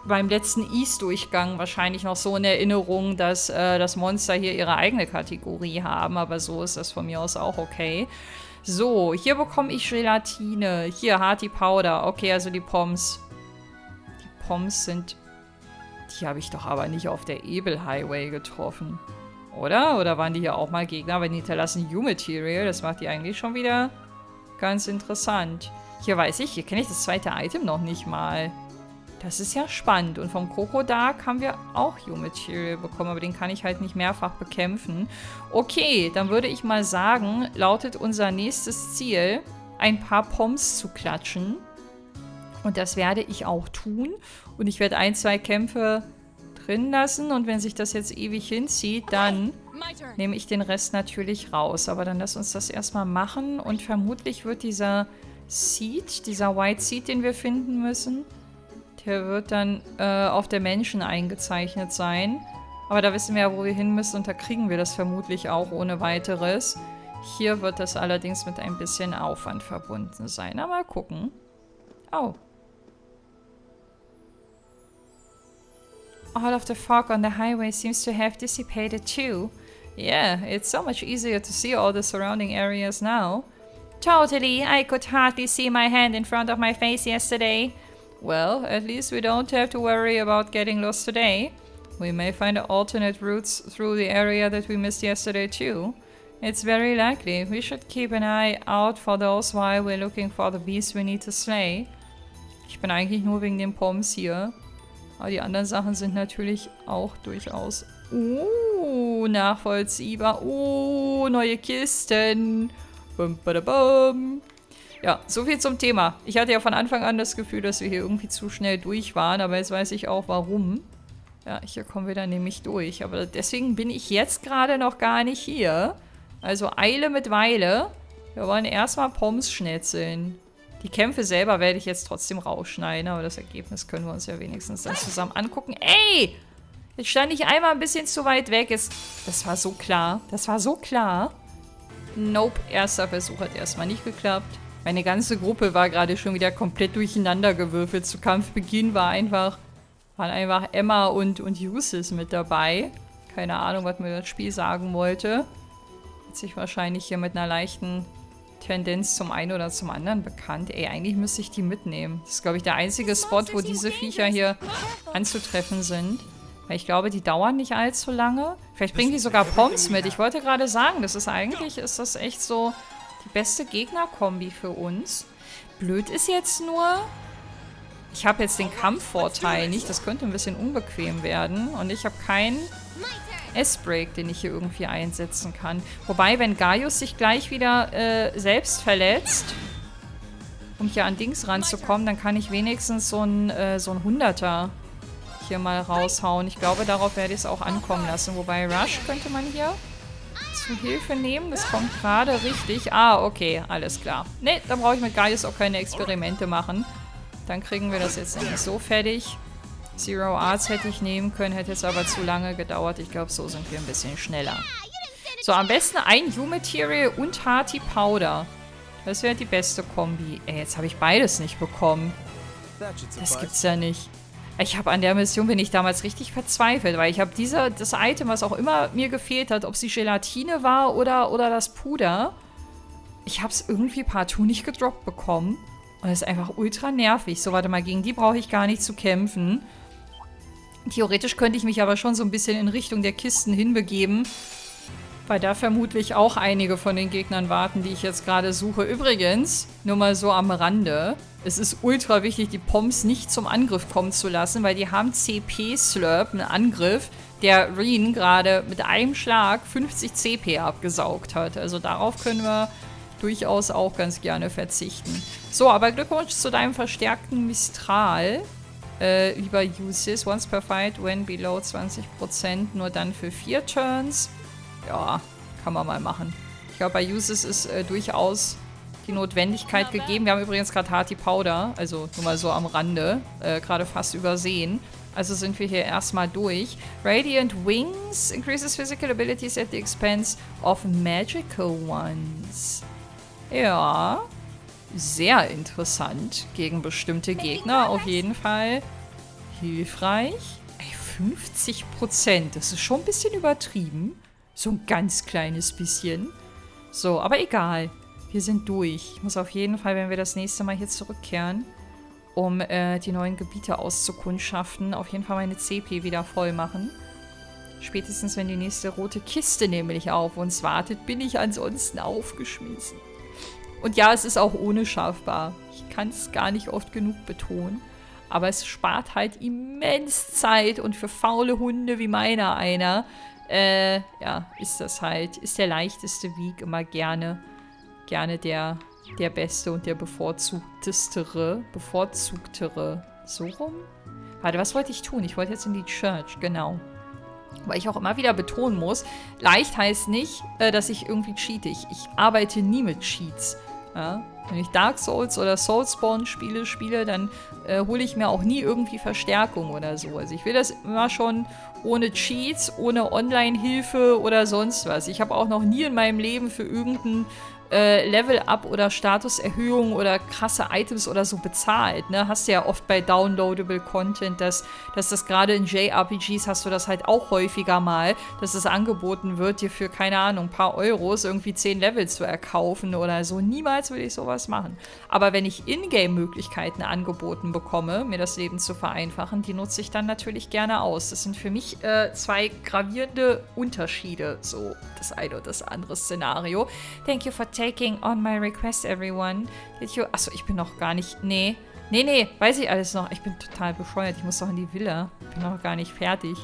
beim letzten East-Durchgang wahrscheinlich noch so in Erinnerung, dass das Monster hier ihre eigene Kategorie haben, aber so ist das von mir aus auch okay. So, hier bekomme ich Gelatine. Hier, Hearty Powder. Okay, also die Pommes. Die Pommes sind... Die habe ich doch aber nicht auf der Ebel Highway getroffen. Oder? Oder waren die hier auch mal Gegner? Aber die hinterlassen U-Material. Das macht die eigentlich schon wieder ganz interessant. Hier weiß ich, hier kenne ich das zweite Item noch nicht mal. Das ist ja spannend. Und vom Krokodark haben wir auch U-Material bekommen, aber den kann ich halt nicht mehrfach bekämpfen. Okay, dann würde ich mal sagen, lautet unser nächstes Ziel, ein paar Pommes zu klatschen. Und das werde ich auch tun. Und ich werde 1, 2 Kämpfe drin lassen. Und wenn sich das jetzt ewig hinzieht, dann nehme ich den Rest natürlich raus. Aber dann lass uns das erstmal machen. Und vermutlich wird dieser Seed, dieser White Seed, den wir finden müssen, der wird dann auf der Menschen eingezeichnet sein. Aber da wissen wir ja, wo wir hin müssen. Und da kriegen wir das vermutlich auch ohne weiteres. Hier wird das allerdings mit ein bisschen Aufwand verbunden sein. Na, mal gucken. Oh. All of the fog on the highway seems to have dissipated too. Yeah, it's so much easier to see all the surrounding areas now. Totally, I could hardly see my hand in front of my face yesterday. Well, at least we don't have to worry about getting lost today. We may find alternate routes through the area that we missed yesterday too. It's very likely. We should keep an eye out for those while we're looking for the beast we need to slay. Ich bin eigentlich nur wegen den Pommes hier. Aber die anderen Sachen sind natürlich auch durchaus nachvollziehbar. Neue Kisten. Bum, badabum. Ja, soviel zum Thema. Ich hatte ja von Anfang an das Gefühl, dass wir hier irgendwie zu schnell durch waren, aber jetzt weiß ich auch, warum. Ja, hier kommen wir dann nämlich durch. Aber deswegen bin ich jetzt gerade noch gar nicht hier. Also Eile mit Weile. Wir wollen erstmal Pommes schnetzeln. Die Kämpfe selber werde ich jetzt trotzdem rausschneiden, aber das Ergebnis können wir uns ja wenigstens dann zusammen angucken. Ey! Jetzt stand ich einmal ein bisschen zu weit weg. Das war so klar. Das war so klar. Nope, erster Versuch hat erstmal nicht geklappt. Meine ganze Gruppe war gerade schon wieder komplett durcheinander gewürfelt. Zu Kampfbeginn waren einfach Emma und Usis mit dabei. Keine Ahnung, was mir das Spiel sagen wollte. Hat sich wahrscheinlich hier mit einer leichten Tendenz zum einen oder zum anderen bekannt. Ey, eigentlich müsste ich die mitnehmen. Das ist, glaube ich, der einzige Spot, wo diese Viecher hier anzutreffen sind. Weil ich glaube, die dauern nicht allzu lange. Vielleicht bringen die sogar Pommes mit. Ich wollte gerade sagen, ist das echt so die beste Gegnerkombi für uns. Blöd ist jetzt nur, ich habe jetzt den Kampfvorteil nicht. Das könnte ein bisschen unbequem werden. Und ich habe keinen S-Break, den ich hier irgendwie einsetzen kann. Wobei, wenn Gaius sich gleich wieder selbst verletzt, um hier an Dings ranzukommen, dann kann ich wenigstens so ein 100er hier mal raushauen. Ich glaube, darauf werde ich es auch ankommen lassen. Wobei Rush könnte man hier zu Hilfe nehmen. Das kommt gerade richtig. Ah, okay, alles klar. Ne, da brauche ich mit Gaius auch keine Experimente machen. Dann kriegen wir das jetzt nämlich so fertig. Zero Arts hätte ich nehmen können, hätte jetzt aber zu lange gedauert. Ich glaube, so sind wir ein bisschen schneller. So, am besten ein U-Material und Hearty Powder. Das wäre die beste Kombi. Ey, jetzt habe ich beides nicht bekommen. Das gibt's ja nicht. Ich habe an der Mission, bin ich damals richtig verzweifelt, weil ich habe das Item, was auch immer mir gefehlt hat, ob es die Gelatine war oder das Puder, ich habe es irgendwie partout nicht gedroppt bekommen. Und das ist einfach ultra nervig. So, warte mal, gegen die brauche ich gar nicht zu kämpfen. Theoretisch könnte ich mich aber schon so ein bisschen in Richtung der Kisten hinbegeben, weil da vermutlich auch einige von den Gegnern warten, die ich jetzt gerade suche. Übrigens, nur mal so am Rande, es ist ultra wichtig, die Poms nicht zum Angriff kommen zu lassen, weil die haben CP-Slurp, einen Angriff, der Reen gerade mit einem Schlag 50 CP abgesaugt hat. Also darauf können wir durchaus auch ganz gerne verzichten. So, aber Glückwunsch zu deinem verstärkten Mistral. Lieber Uses, once per fight, when below 20%, nur dann für 4 Turns. Ja, kann man mal machen. Ich glaube, bei Uses ist durchaus die Notwendigkeit gegeben. Wir haben übrigens gerade Hearty Powder, also nur mal so am Rande, gerade fast übersehen. Also sind wir hier erstmal durch. Radiant Wings increases physical abilities at the expense of magical ones. Ja, sehr interessant gegen bestimmte Gegner auf jeden Fall. Hilfreich. Ey, 50%, das ist schon ein bisschen übertrieben. So ein ganz kleines bisschen. So, aber egal. Wir sind durch. Ich muss auf jeden Fall, wenn wir das nächste Mal hier zurückkehren, um die neuen Gebiete auszukundschaften, auf jeden Fall meine CP wieder voll machen. Spätestens, wenn die nächste rote Kiste nämlich auf uns wartet, bin ich ansonsten aufgeschmissen. Und ja, es ist auch ohne schaffbar. Ich kann es gar nicht oft genug betonen. Aber es spart halt immens Zeit und für faule Hunde wie meiner einer, ja, ist das halt, ist der leichteste Weg immer gerne der beste und der bevorzugtere. So rum? Warte, was wollte ich tun? Ich wollte jetzt in die Church, genau. Weil ich auch immer wieder betonen muss, leicht heißt nicht, dass ich irgendwie cheate. Ich arbeite nie mit Cheats. Ja? Wenn ich Dark Souls oder Soulspawn spiele, dann hole ich mir auch nie irgendwie Verstärkung oder so. Also ich will das immer schon ohne Cheats, ohne Online-Hilfe oder sonst was. Ich habe auch noch nie in meinem Leben für irgendein Level-Up oder Statuserhöhung oder krasse Items oder so bezahlt, ne? Hast du ja oft bei Downloadable Content, dass das gerade in JRPGs hast du das halt auch häufiger mal, dass es angeboten wird, dir für, keine Ahnung, ein paar Euros irgendwie 10 Level zu erkaufen oder so. Niemals würde ich sowas machen. Aber wenn ich Ingame-Möglichkeiten angeboten bekomme, mir das Leben zu vereinfachen, die nutze ich dann natürlich gerne aus. Das sind für mich 2 gravierende Unterschiede, so das eine und das andere Szenario. Thank you for taking on my request, everyone. Achso, ich bin noch gar nicht... Nee, weiß ich alles noch. Ich bin total bescheuert. Ich muss doch in die Villa. Ich bin noch gar nicht fertig.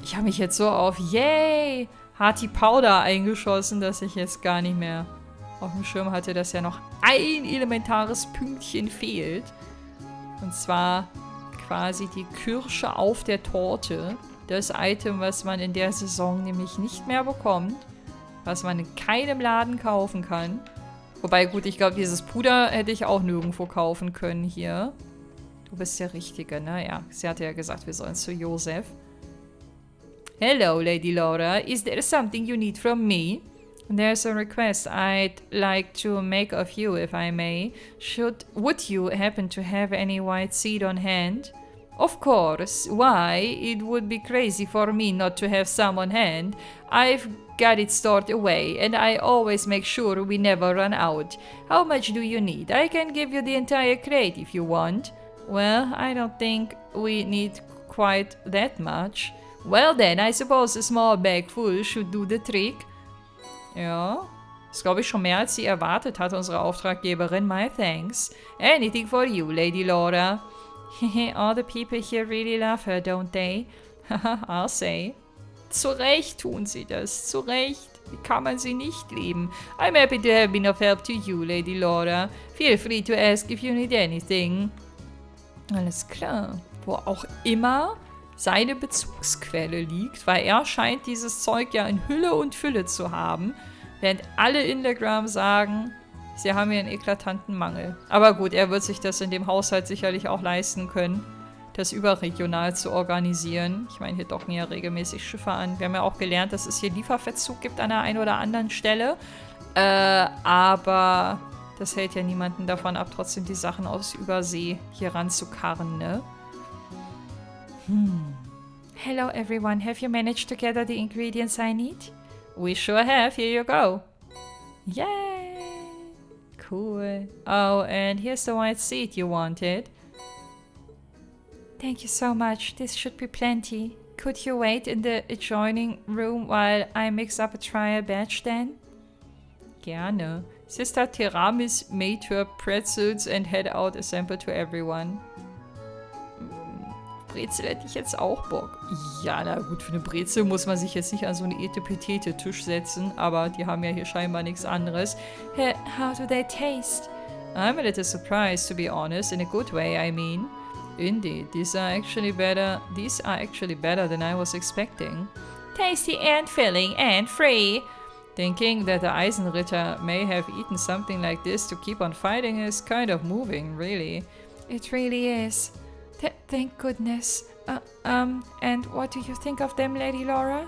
Ich habe mich jetzt so auf Yay! Hearty Powder eingeschossen, dass ich jetzt gar nicht mehr auf dem Schirm hatte, dass ja noch ein elementares Pünktchen fehlt. Und zwar quasi die Kirsche auf der Torte. Das Item, was man in der Saison nämlich nicht mehr bekommt. Was man in keinem Laden kaufen kann. Wobei, gut, ich glaube, dieses Puder hätte ich auch nirgendwo kaufen können hier. Du bist der Richtige, ne? Ja, sie hatte ja gesagt, wir sollen zu Josef. Hello, Lady Laura. Is there something you need from me? There's a request I'd like to make of you, if I may. Would you happen to have any white seed on hand? Of course. Why? It would be crazy for me not to have some on hand. I've got it stored away, and I always make sure we never run out. How much do you need? I can give you the entire crate if you want. Well, I don't think we need quite that much. Well then, I suppose a small bag full should do the trick. Ja, ist glaube ich schon mehr als sie erwartet hat, unsere Auftraggeberin. My thanks. Anything for you, Lady Laura. All the people here really love her, don't they? I'll say. Zu Recht tun sie das, zu Recht. Wie kann man sie nicht lieben? I'm happy to have been of help to you, Lady Laura. Feel free to ask if you need anything. Alles klar. Wo auch immer seine Bezugsquelle liegt, weil er scheint dieses Zeug ja in Hülle und Fülle zu haben, während alle Inlegram sagen, sie haben hier einen eklatanten Mangel. Aber gut, er wird sich das in dem Haushalt sicherlich auch leisten können, das überregional zu organisieren. Ich meine, hier docken ja regelmäßig Schiffe an. Wir haben ja auch gelernt, dass es hier Lieferverzug gibt an der einen oder anderen Stelle. Aber das hält ja niemanden davon ab, trotzdem die Sachen aus Übersee hier ranzukarren, ne? Hello everyone, have you managed to gather the ingredients I need? We sure have, here you go. Yay! Cool. Oh, and here's the white seed you wanted. Thank you so much. This should be plenty. Could you wait in the adjoining room while I mix up a trial batch then? Gerne. Sister Teramis made her pretzels and had out a sample to everyone. Brezel hätte ich jetzt auch Bock. Ja, na gut, für eine Brezel muss man sich jetzt nicht an so einen Etepetete-Tisch setzen, aber die haben ja hier scheinbar nichts anderes. How do they taste? I'm a little surprised, to be honest, in a good way, I mean. Indeed, these are actually better than I was expecting. Tasty and filling and free. Thinking that the Eisenritter may have eaten something like this to keep on fighting is kind of moving, really. It really is. Thank goodness. And what do you think of them, Lady Laura?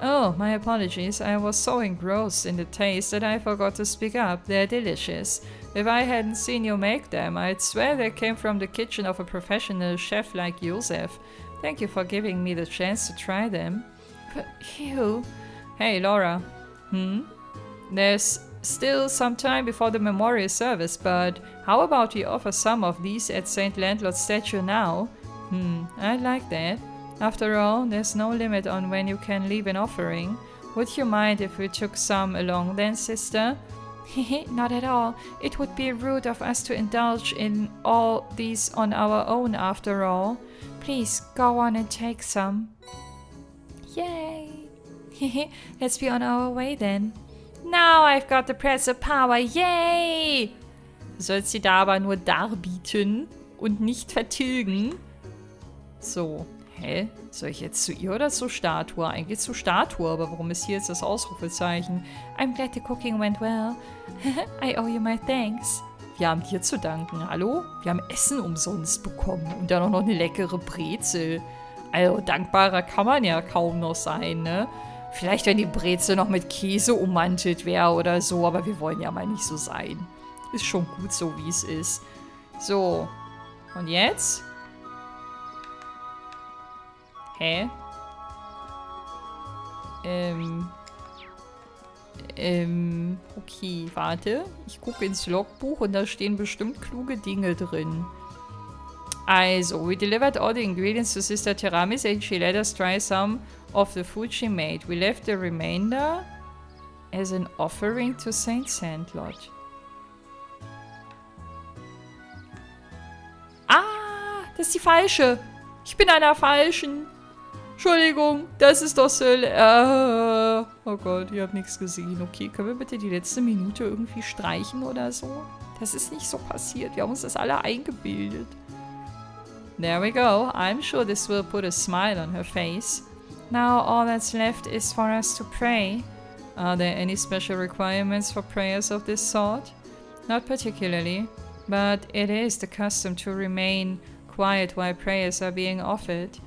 Oh, my apologies. I was so engrossed in the taste that I forgot to speak up. They're delicious. If I hadn't seen you make them, I'd swear they came from the kitchen of a professional chef like Joseph. Thank you for giving me the chance to try them. But you... Hey, Laura. There's still some time before the memorial service, but how about we offer some of these at St. Landlord's statue now? I'd like that. After all, there's no limit on when you can leave an offering. Would you mind if we took some along then, sister? Not at all. It would be rude of us to indulge in all these on our own after all. Please, go on and take some. Yay! Let's be on our way then. Now I've got the press of power, yay! Du sollst sie da aber nur darbieten und nicht vertilgen. So, hä? Soll ich jetzt zu ihr oder zur Statue? Eigentlich zur Statue, aber warum ist hier jetzt das Ausrufezeichen? I'm glad the cooking went well. I owe you my thanks. Wir haben dir zu danken, hallo? Wir haben Essen umsonst bekommen und dann auch noch eine leckere Brezel. Also dankbarer kann man ja kaum noch sein, ne? Vielleicht, wenn die Brezel noch mit Käse ummantelt wäre oder so, aber wir wollen ja mal nicht so sein. Ist schon gut so, wie es ist. So. Und jetzt? Hä? Okay, warte. Ich gucke ins Logbuch und da stehen bestimmt kluge Dinge drin. Also, we delivered all the ingredients to Sister Teramis and she let us try some of the food she made. We left the remainder as an offering to St. Sandlot. Ah, das ist die falsche. Ich bin einer falschen. Entschuldigung, das ist doch so... oh Gott, ihr habt nichts gesehen. Okay, können wir bitte die letzte Minute irgendwie streichen oder so? Das ist nicht so passiert. Wir haben uns das alle eingebildet. There we go. I'm sure this will put a smile on her face. Now all that's left is for us to pray. Are there any special requirements for prayers of this sort? Not particularly, but it is the custom to remain quiet while prayers are being offered.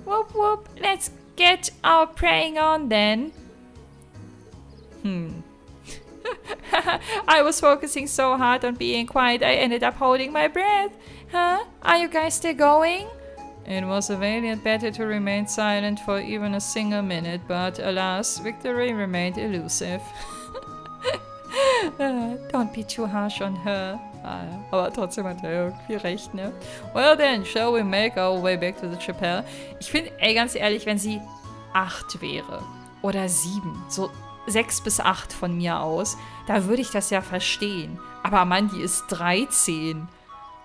Whoop whoop, let's get our praying on then. I was focusing so hard on being quiet, I ended up holding my breath. Huh? Are you guys still going? It was a valiant battle to remain silent for even a single minute, but alas, victory remained elusive. Don't be too harsh on her. Aber trotzdem hat er irgendwie recht, ne? Well then, shall we make our way back to the chapel? Ich finde, ey, ganz ehrlich, wenn sie 8 wäre oder 7, so 6 bis 8 von mir aus, da würde ich das ja verstehen. Aber Mann, die ist 13.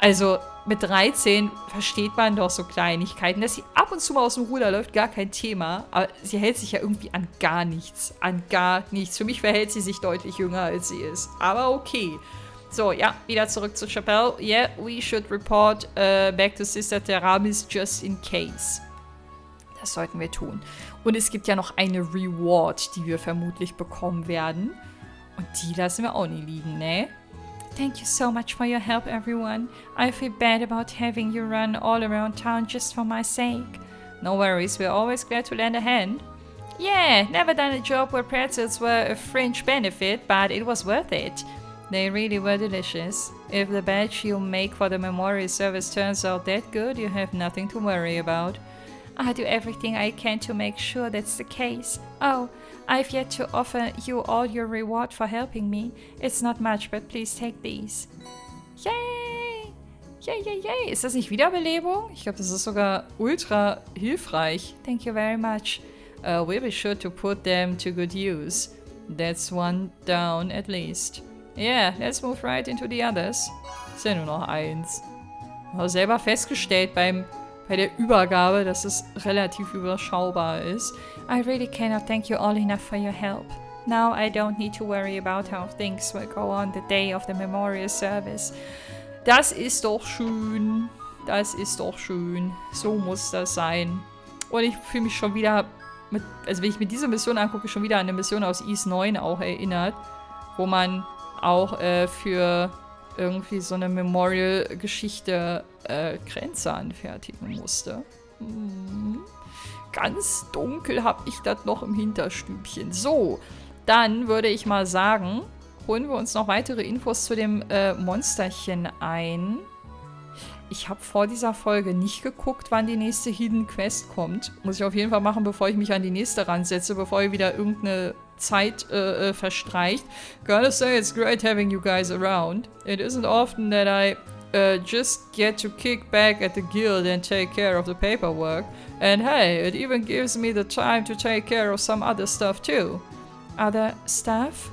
Also, mit 13 versteht man doch so Kleinigkeiten. Dass sie ab und zu mal aus dem Ruder läuft, gar kein Thema. Aber sie hält sich ja irgendwie an gar nichts. An gar nichts. Für mich verhält sie sich deutlich jünger, als sie ist. Aber okay. So, ja, wieder zurück zu Chapelle. Yeah, we should report back to Sister Teramis just in case. Das sollten wir tun. Und es gibt ja noch eine Reward, die wir vermutlich bekommen werden. Und die lassen wir auch nie liegen, ne? Thank you so much for your help, everyone. I feel bad about having you run all around town just for my sake. No worries, we're always glad to lend a hand. Yeah, never done a job where pretzels were a fringe benefit, but it was worth it. They really were delicious. If the batch you make for the memorial service turns out that good, you have nothing to worry about. I'll do everything I can to make sure that's the case. Oh, I've yet to offer you all your reward for helping me. It's not much, but please take these. Yay! Yay, yay, yay! Ist das nicht Wiederbelebung? Ich glaube, das ist sogar ultra hilfreich. Thank you very much. We'll be sure to put them to good use. That's one down at least. Yeah, let's move right into the others. Ist ja nur noch eins. Ich habe selber festgestellt bei der Übergabe, dass es relativ überschaubar ist. I really cannot thank you all enough for your help. Now I don't need to worry about how things will go on the day of the memorial service. Das ist doch schön. Das ist doch schön. So muss das sein. Und ich fühle mich schon wieder, also wenn ich mir diese Mission angucke, schon wieder an eine Mission aus Ys 9 auch erinnert, wo man auch für irgendwie so eine Memorial-Geschichte Grenze anfertigen musste. Ganz dunkel habe ich das noch im Hinterstübchen. So, dann würde ich mal sagen, holen wir uns noch weitere Infos zu dem Monsterchen ein. Ich habe vor dieser Folge nicht geguckt, wann die nächste Hidden Quest kommt. Muss ich auf jeden Fall machen, bevor ich mich an die nächste ransetze, bevor hier wieder irgendeine Zeit verstreicht. Gotta say, it's great having you guys around. It isn't often that I just get to kick back at the guild and take care of the paperwork. And hey, it even gives me the time to take care of some other stuff too. Other stuff?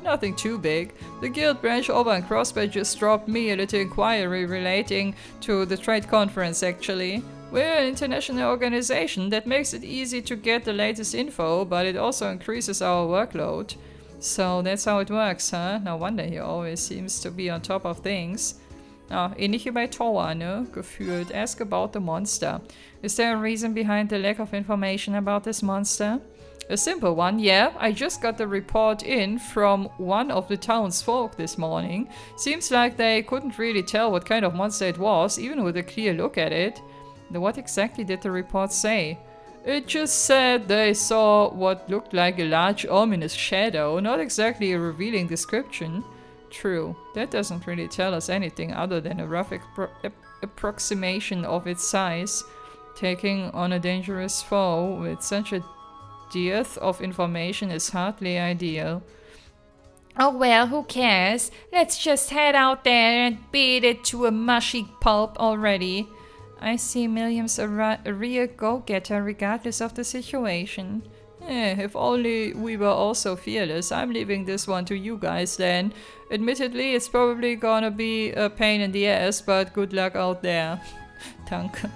Nothing too big. The guild branch over in Crossbay just dropped me a little inquiry relating to the trade conference actually. We're an international organization that makes it easy to get the latest info, but it also increases our workload. So that's how it works, huh? No wonder he always seems to be on top of things. Ah, ähnlich wie bei Towa, ne? Gefühlt. Ask about the monster. Is there a reason behind the lack of information about this monster? A simple one, yeah. I just got the report in from one of the townsfolk this morning. Seems like they couldn't really tell what kind of monster it was, even with a clear look at it. What exactly did the report say? It just said they saw what looked like a large ominous shadow, not exactly a revealing description. True, that doesn't really tell us anything other than a rough approximation of its size. Taking on a dangerous foe with such a dearth of information is hardly ideal. Oh well, who cares? Let's just head out there and beat it to a mushy pulp already. I see Milliam's a real go-getter regardless of the situation. If only we were all so fearless. I'm leaving this one to you guys then. Admittedly, it's probably gonna be a pain in the ass, but good luck out there. Danke.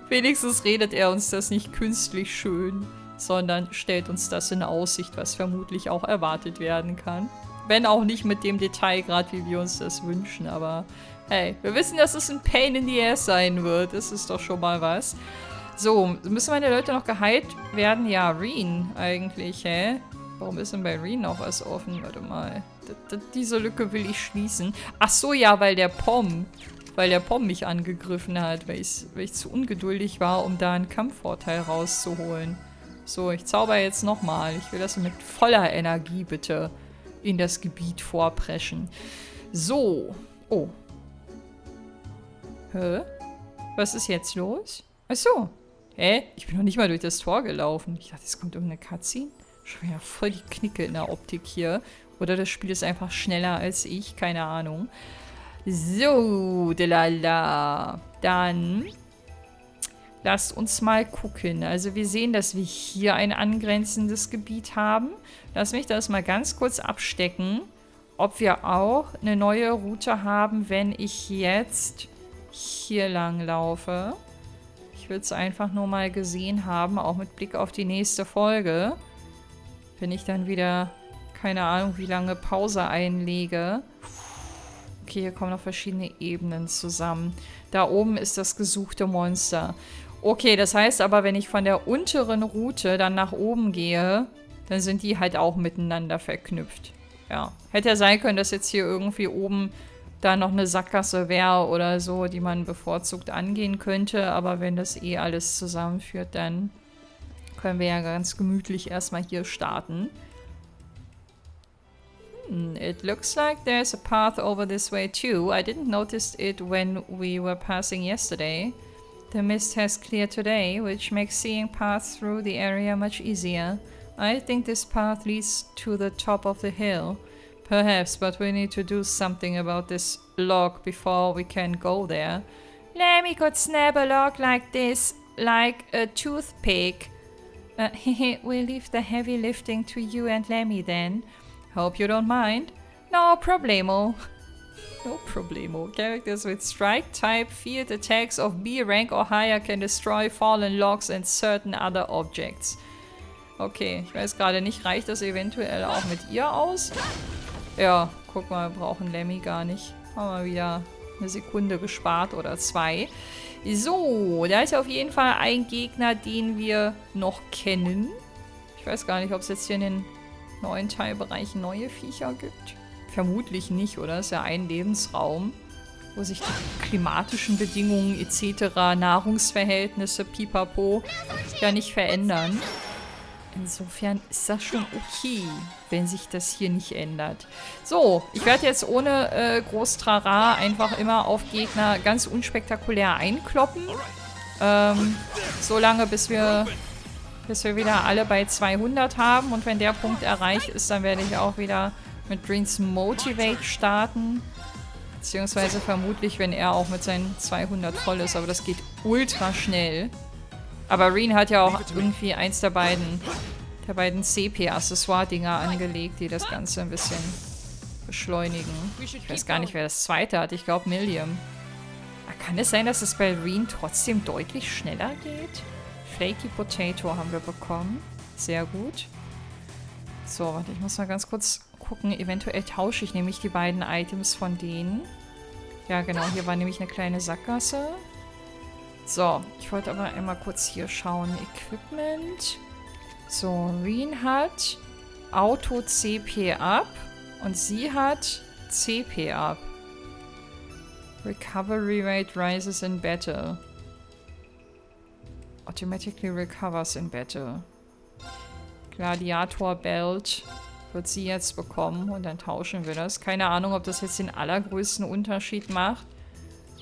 Wenigstens redet er uns das nicht künstlich schön, sondern stellt uns das in Aussicht, was vermutlich auch erwartet werden kann. Wenn auch nicht mit dem Detailgrad, wie wir uns das wünschen, aber hey, wir wissen, dass es ein Pain in the Ass sein wird. Das ist doch schon mal was. So, müssen meine Leute noch geheilt werden? Ja, Reen eigentlich, hä? Warum ist denn bei Reen noch was offen? Warte mal. Diese Lücke will ich schließen. Ach so, ja, weil der Pom mich angegriffen hat, weil ich zu ungeduldig war, um da einen Kampfvorteil rauszuholen. So, ich zauber jetzt nochmal. Ich will das mit voller Energie bitte in das Gebiet vorpreschen. So. Oh. Hä? Was ist jetzt los? Achso. Hä? Ich bin noch nicht mal durch das Tor gelaufen. Ich dachte, es kommt irgendeine Cutscene. Schon wieder voll die Knicke in der Optik hier. Oder das Spiel ist einfach schneller als ich. Keine Ahnung. So, delala. Dann lasst uns mal gucken. Also wir sehen, dass wir hier ein angrenzendes Gebiet haben. Lass mich das mal ganz kurz abstecken. ob wir auch eine neue Route haben, wenn ich jetzt hier lang laufe. Ich will es einfach nur mal gesehen haben, auch mit Blick auf die nächste Folge. Wenn ich dann wieder, keine Ahnung, wie lange Pause einlege. Okay, hier kommen noch verschiedene Ebenen zusammen. Da oben ist das gesuchte Monster. Okay, das heißt aber, wenn ich von der unteren Route dann nach oben gehe, dann sind die halt auch miteinander verknüpft. Ja, hätte ja sein können, dass jetzt hier irgendwie oben da noch eine Sackgasse wäre oder so, die man bevorzugt angehen könnte. Aber wenn das eh alles zusammenführt, dann können wir ja ganz gemütlich erstmal hier starten. It looks like there's a path over this way too. I didn't notice it when we were passing yesterday. The mist has cleared today, which makes seeing paths through the area much easier. I think this path leads to the top of the hill. Perhaps, but we need to do something about this log before we can go there. Lemmy could snap a log like this, like a toothpick. We'll leave the heavy lifting to you and Lemmy then. Hope you don't mind. No problemo. No problemo. Characters with strike type field attacks of B rank or higher can destroy fallen logs and certain other objects. Okay, ich weiß gerade nicht, reicht das eventuell auch mit ihr aus? Ja, guck mal, wir brauchen Lemmy gar nicht. Haben wir wieder eine Sekunde gespart oder 2. So, da ist auf jeden Fall ein Gegner, den wir noch kennen. Ich weiß gar nicht, ob es jetzt hier in den neuen Teilbereichen neue Viecher gibt. Vermutlich nicht, oder? Das ist ja ein Lebensraum, wo sich die klimatischen Bedingungen etc., Nahrungsverhältnisse, pipapo, ja nicht verändern. Insofern ist das schon okay, wenn sich das hier nicht ändert. So, ich werde jetzt ohne groß Trara einfach immer auf Gegner ganz unspektakulär einkloppen. So lange, bis wir wieder alle bei 200 haben. Und wenn der Punkt erreicht ist, dann werde ich auch wieder mit Dreens Motivate starten. Beziehungsweise vermutlich, wenn er auch mit seinen 200 voll ist. Aber das geht ultra schnell. Aber Reen hat ja auch irgendwie eins der beiden CP-Accessoire-Dinger angelegt, die das Ganze ein bisschen beschleunigen. Ich weiß gar nicht, wer das zweite hat. Ich glaube, Milliam. Kann es sein, dass es bei Reen trotzdem deutlich schneller geht? Flaky Potato haben wir bekommen. Sehr gut. So, warte, ich muss mal ganz kurz gucken. Eventuell tausche ich nämlich die beiden Items von denen. Ja, genau. Hier war nämlich eine kleine Sackgasse. So, ich wollte aber einmal kurz hier schauen. Equipment. So, Reen hat Auto CP ab und sie hat CP ab. Recovery rate rises in battle. Automatically recovers in battle. Gladiator Belt wird sie jetzt bekommen und dann tauschen wir das. Keine Ahnung, ob das jetzt den allergrößten Unterschied macht.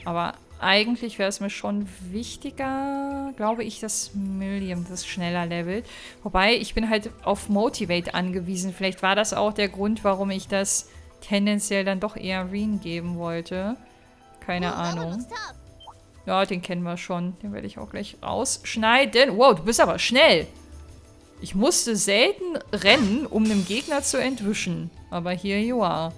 Aber eigentlich wäre es mir schon wichtiger, glaube ich, dass Milliam das schneller levelt. Wobei, ich bin halt auf Motivate angewiesen. Vielleicht war das auch der Grund, warum ich das tendenziell dann doch eher Reen geben wollte. Keine Ahnung. Ja, den kennen wir schon. Den werde ich auch gleich rausschneiden. Wow, du bist aber schnell. Ich musste selten rennen, um einen Gegner zu entwischen. Aber here you are.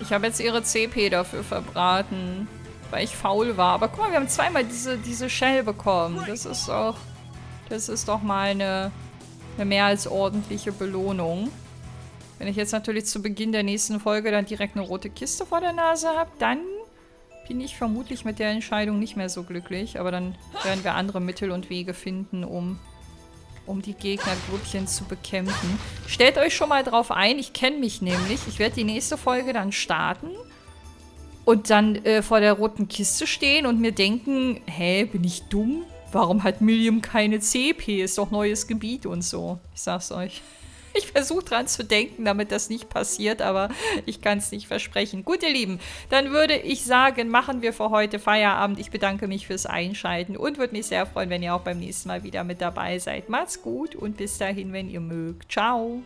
Ich habe jetzt ihre CP dafür verbraten, weil ich faul war. Aber guck mal, wir haben zweimal diese Shell bekommen. Das ist doch mal eine mehr als ordentliche Belohnung. Wenn ich jetzt natürlich zu Beginn der nächsten Folge dann direkt eine rote Kiste vor der Nase habe, dann bin ich vermutlich mit der Entscheidung nicht mehr so glücklich. Aber dann werden wir andere Mittel und Wege finden, um die Gegnergrüppchen zu bekämpfen. Stellt euch schon mal drauf ein, ich kenne mich nämlich. Ich werde die nächste Folge dann starten und dann vor der roten Kiste stehen und mir denken, hä, bin ich dumm? Warum hat Milliam keine CP? Ist doch neues Gebiet und so. Ich sag's euch. Ich versuche dran zu denken, damit das nicht passiert, aber ich kann es nicht versprechen. Gut, ihr Lieben, dann würde ich sagen, machen wir für heute Feierabend. Ich bedanke mich fürs Einschalten und würde mich sehr freuen, wenn ihr auch beim nächsten Mal wieder mit dabei seid. Macht's gut und bis dahin, wenn ihr mögt. Ciao!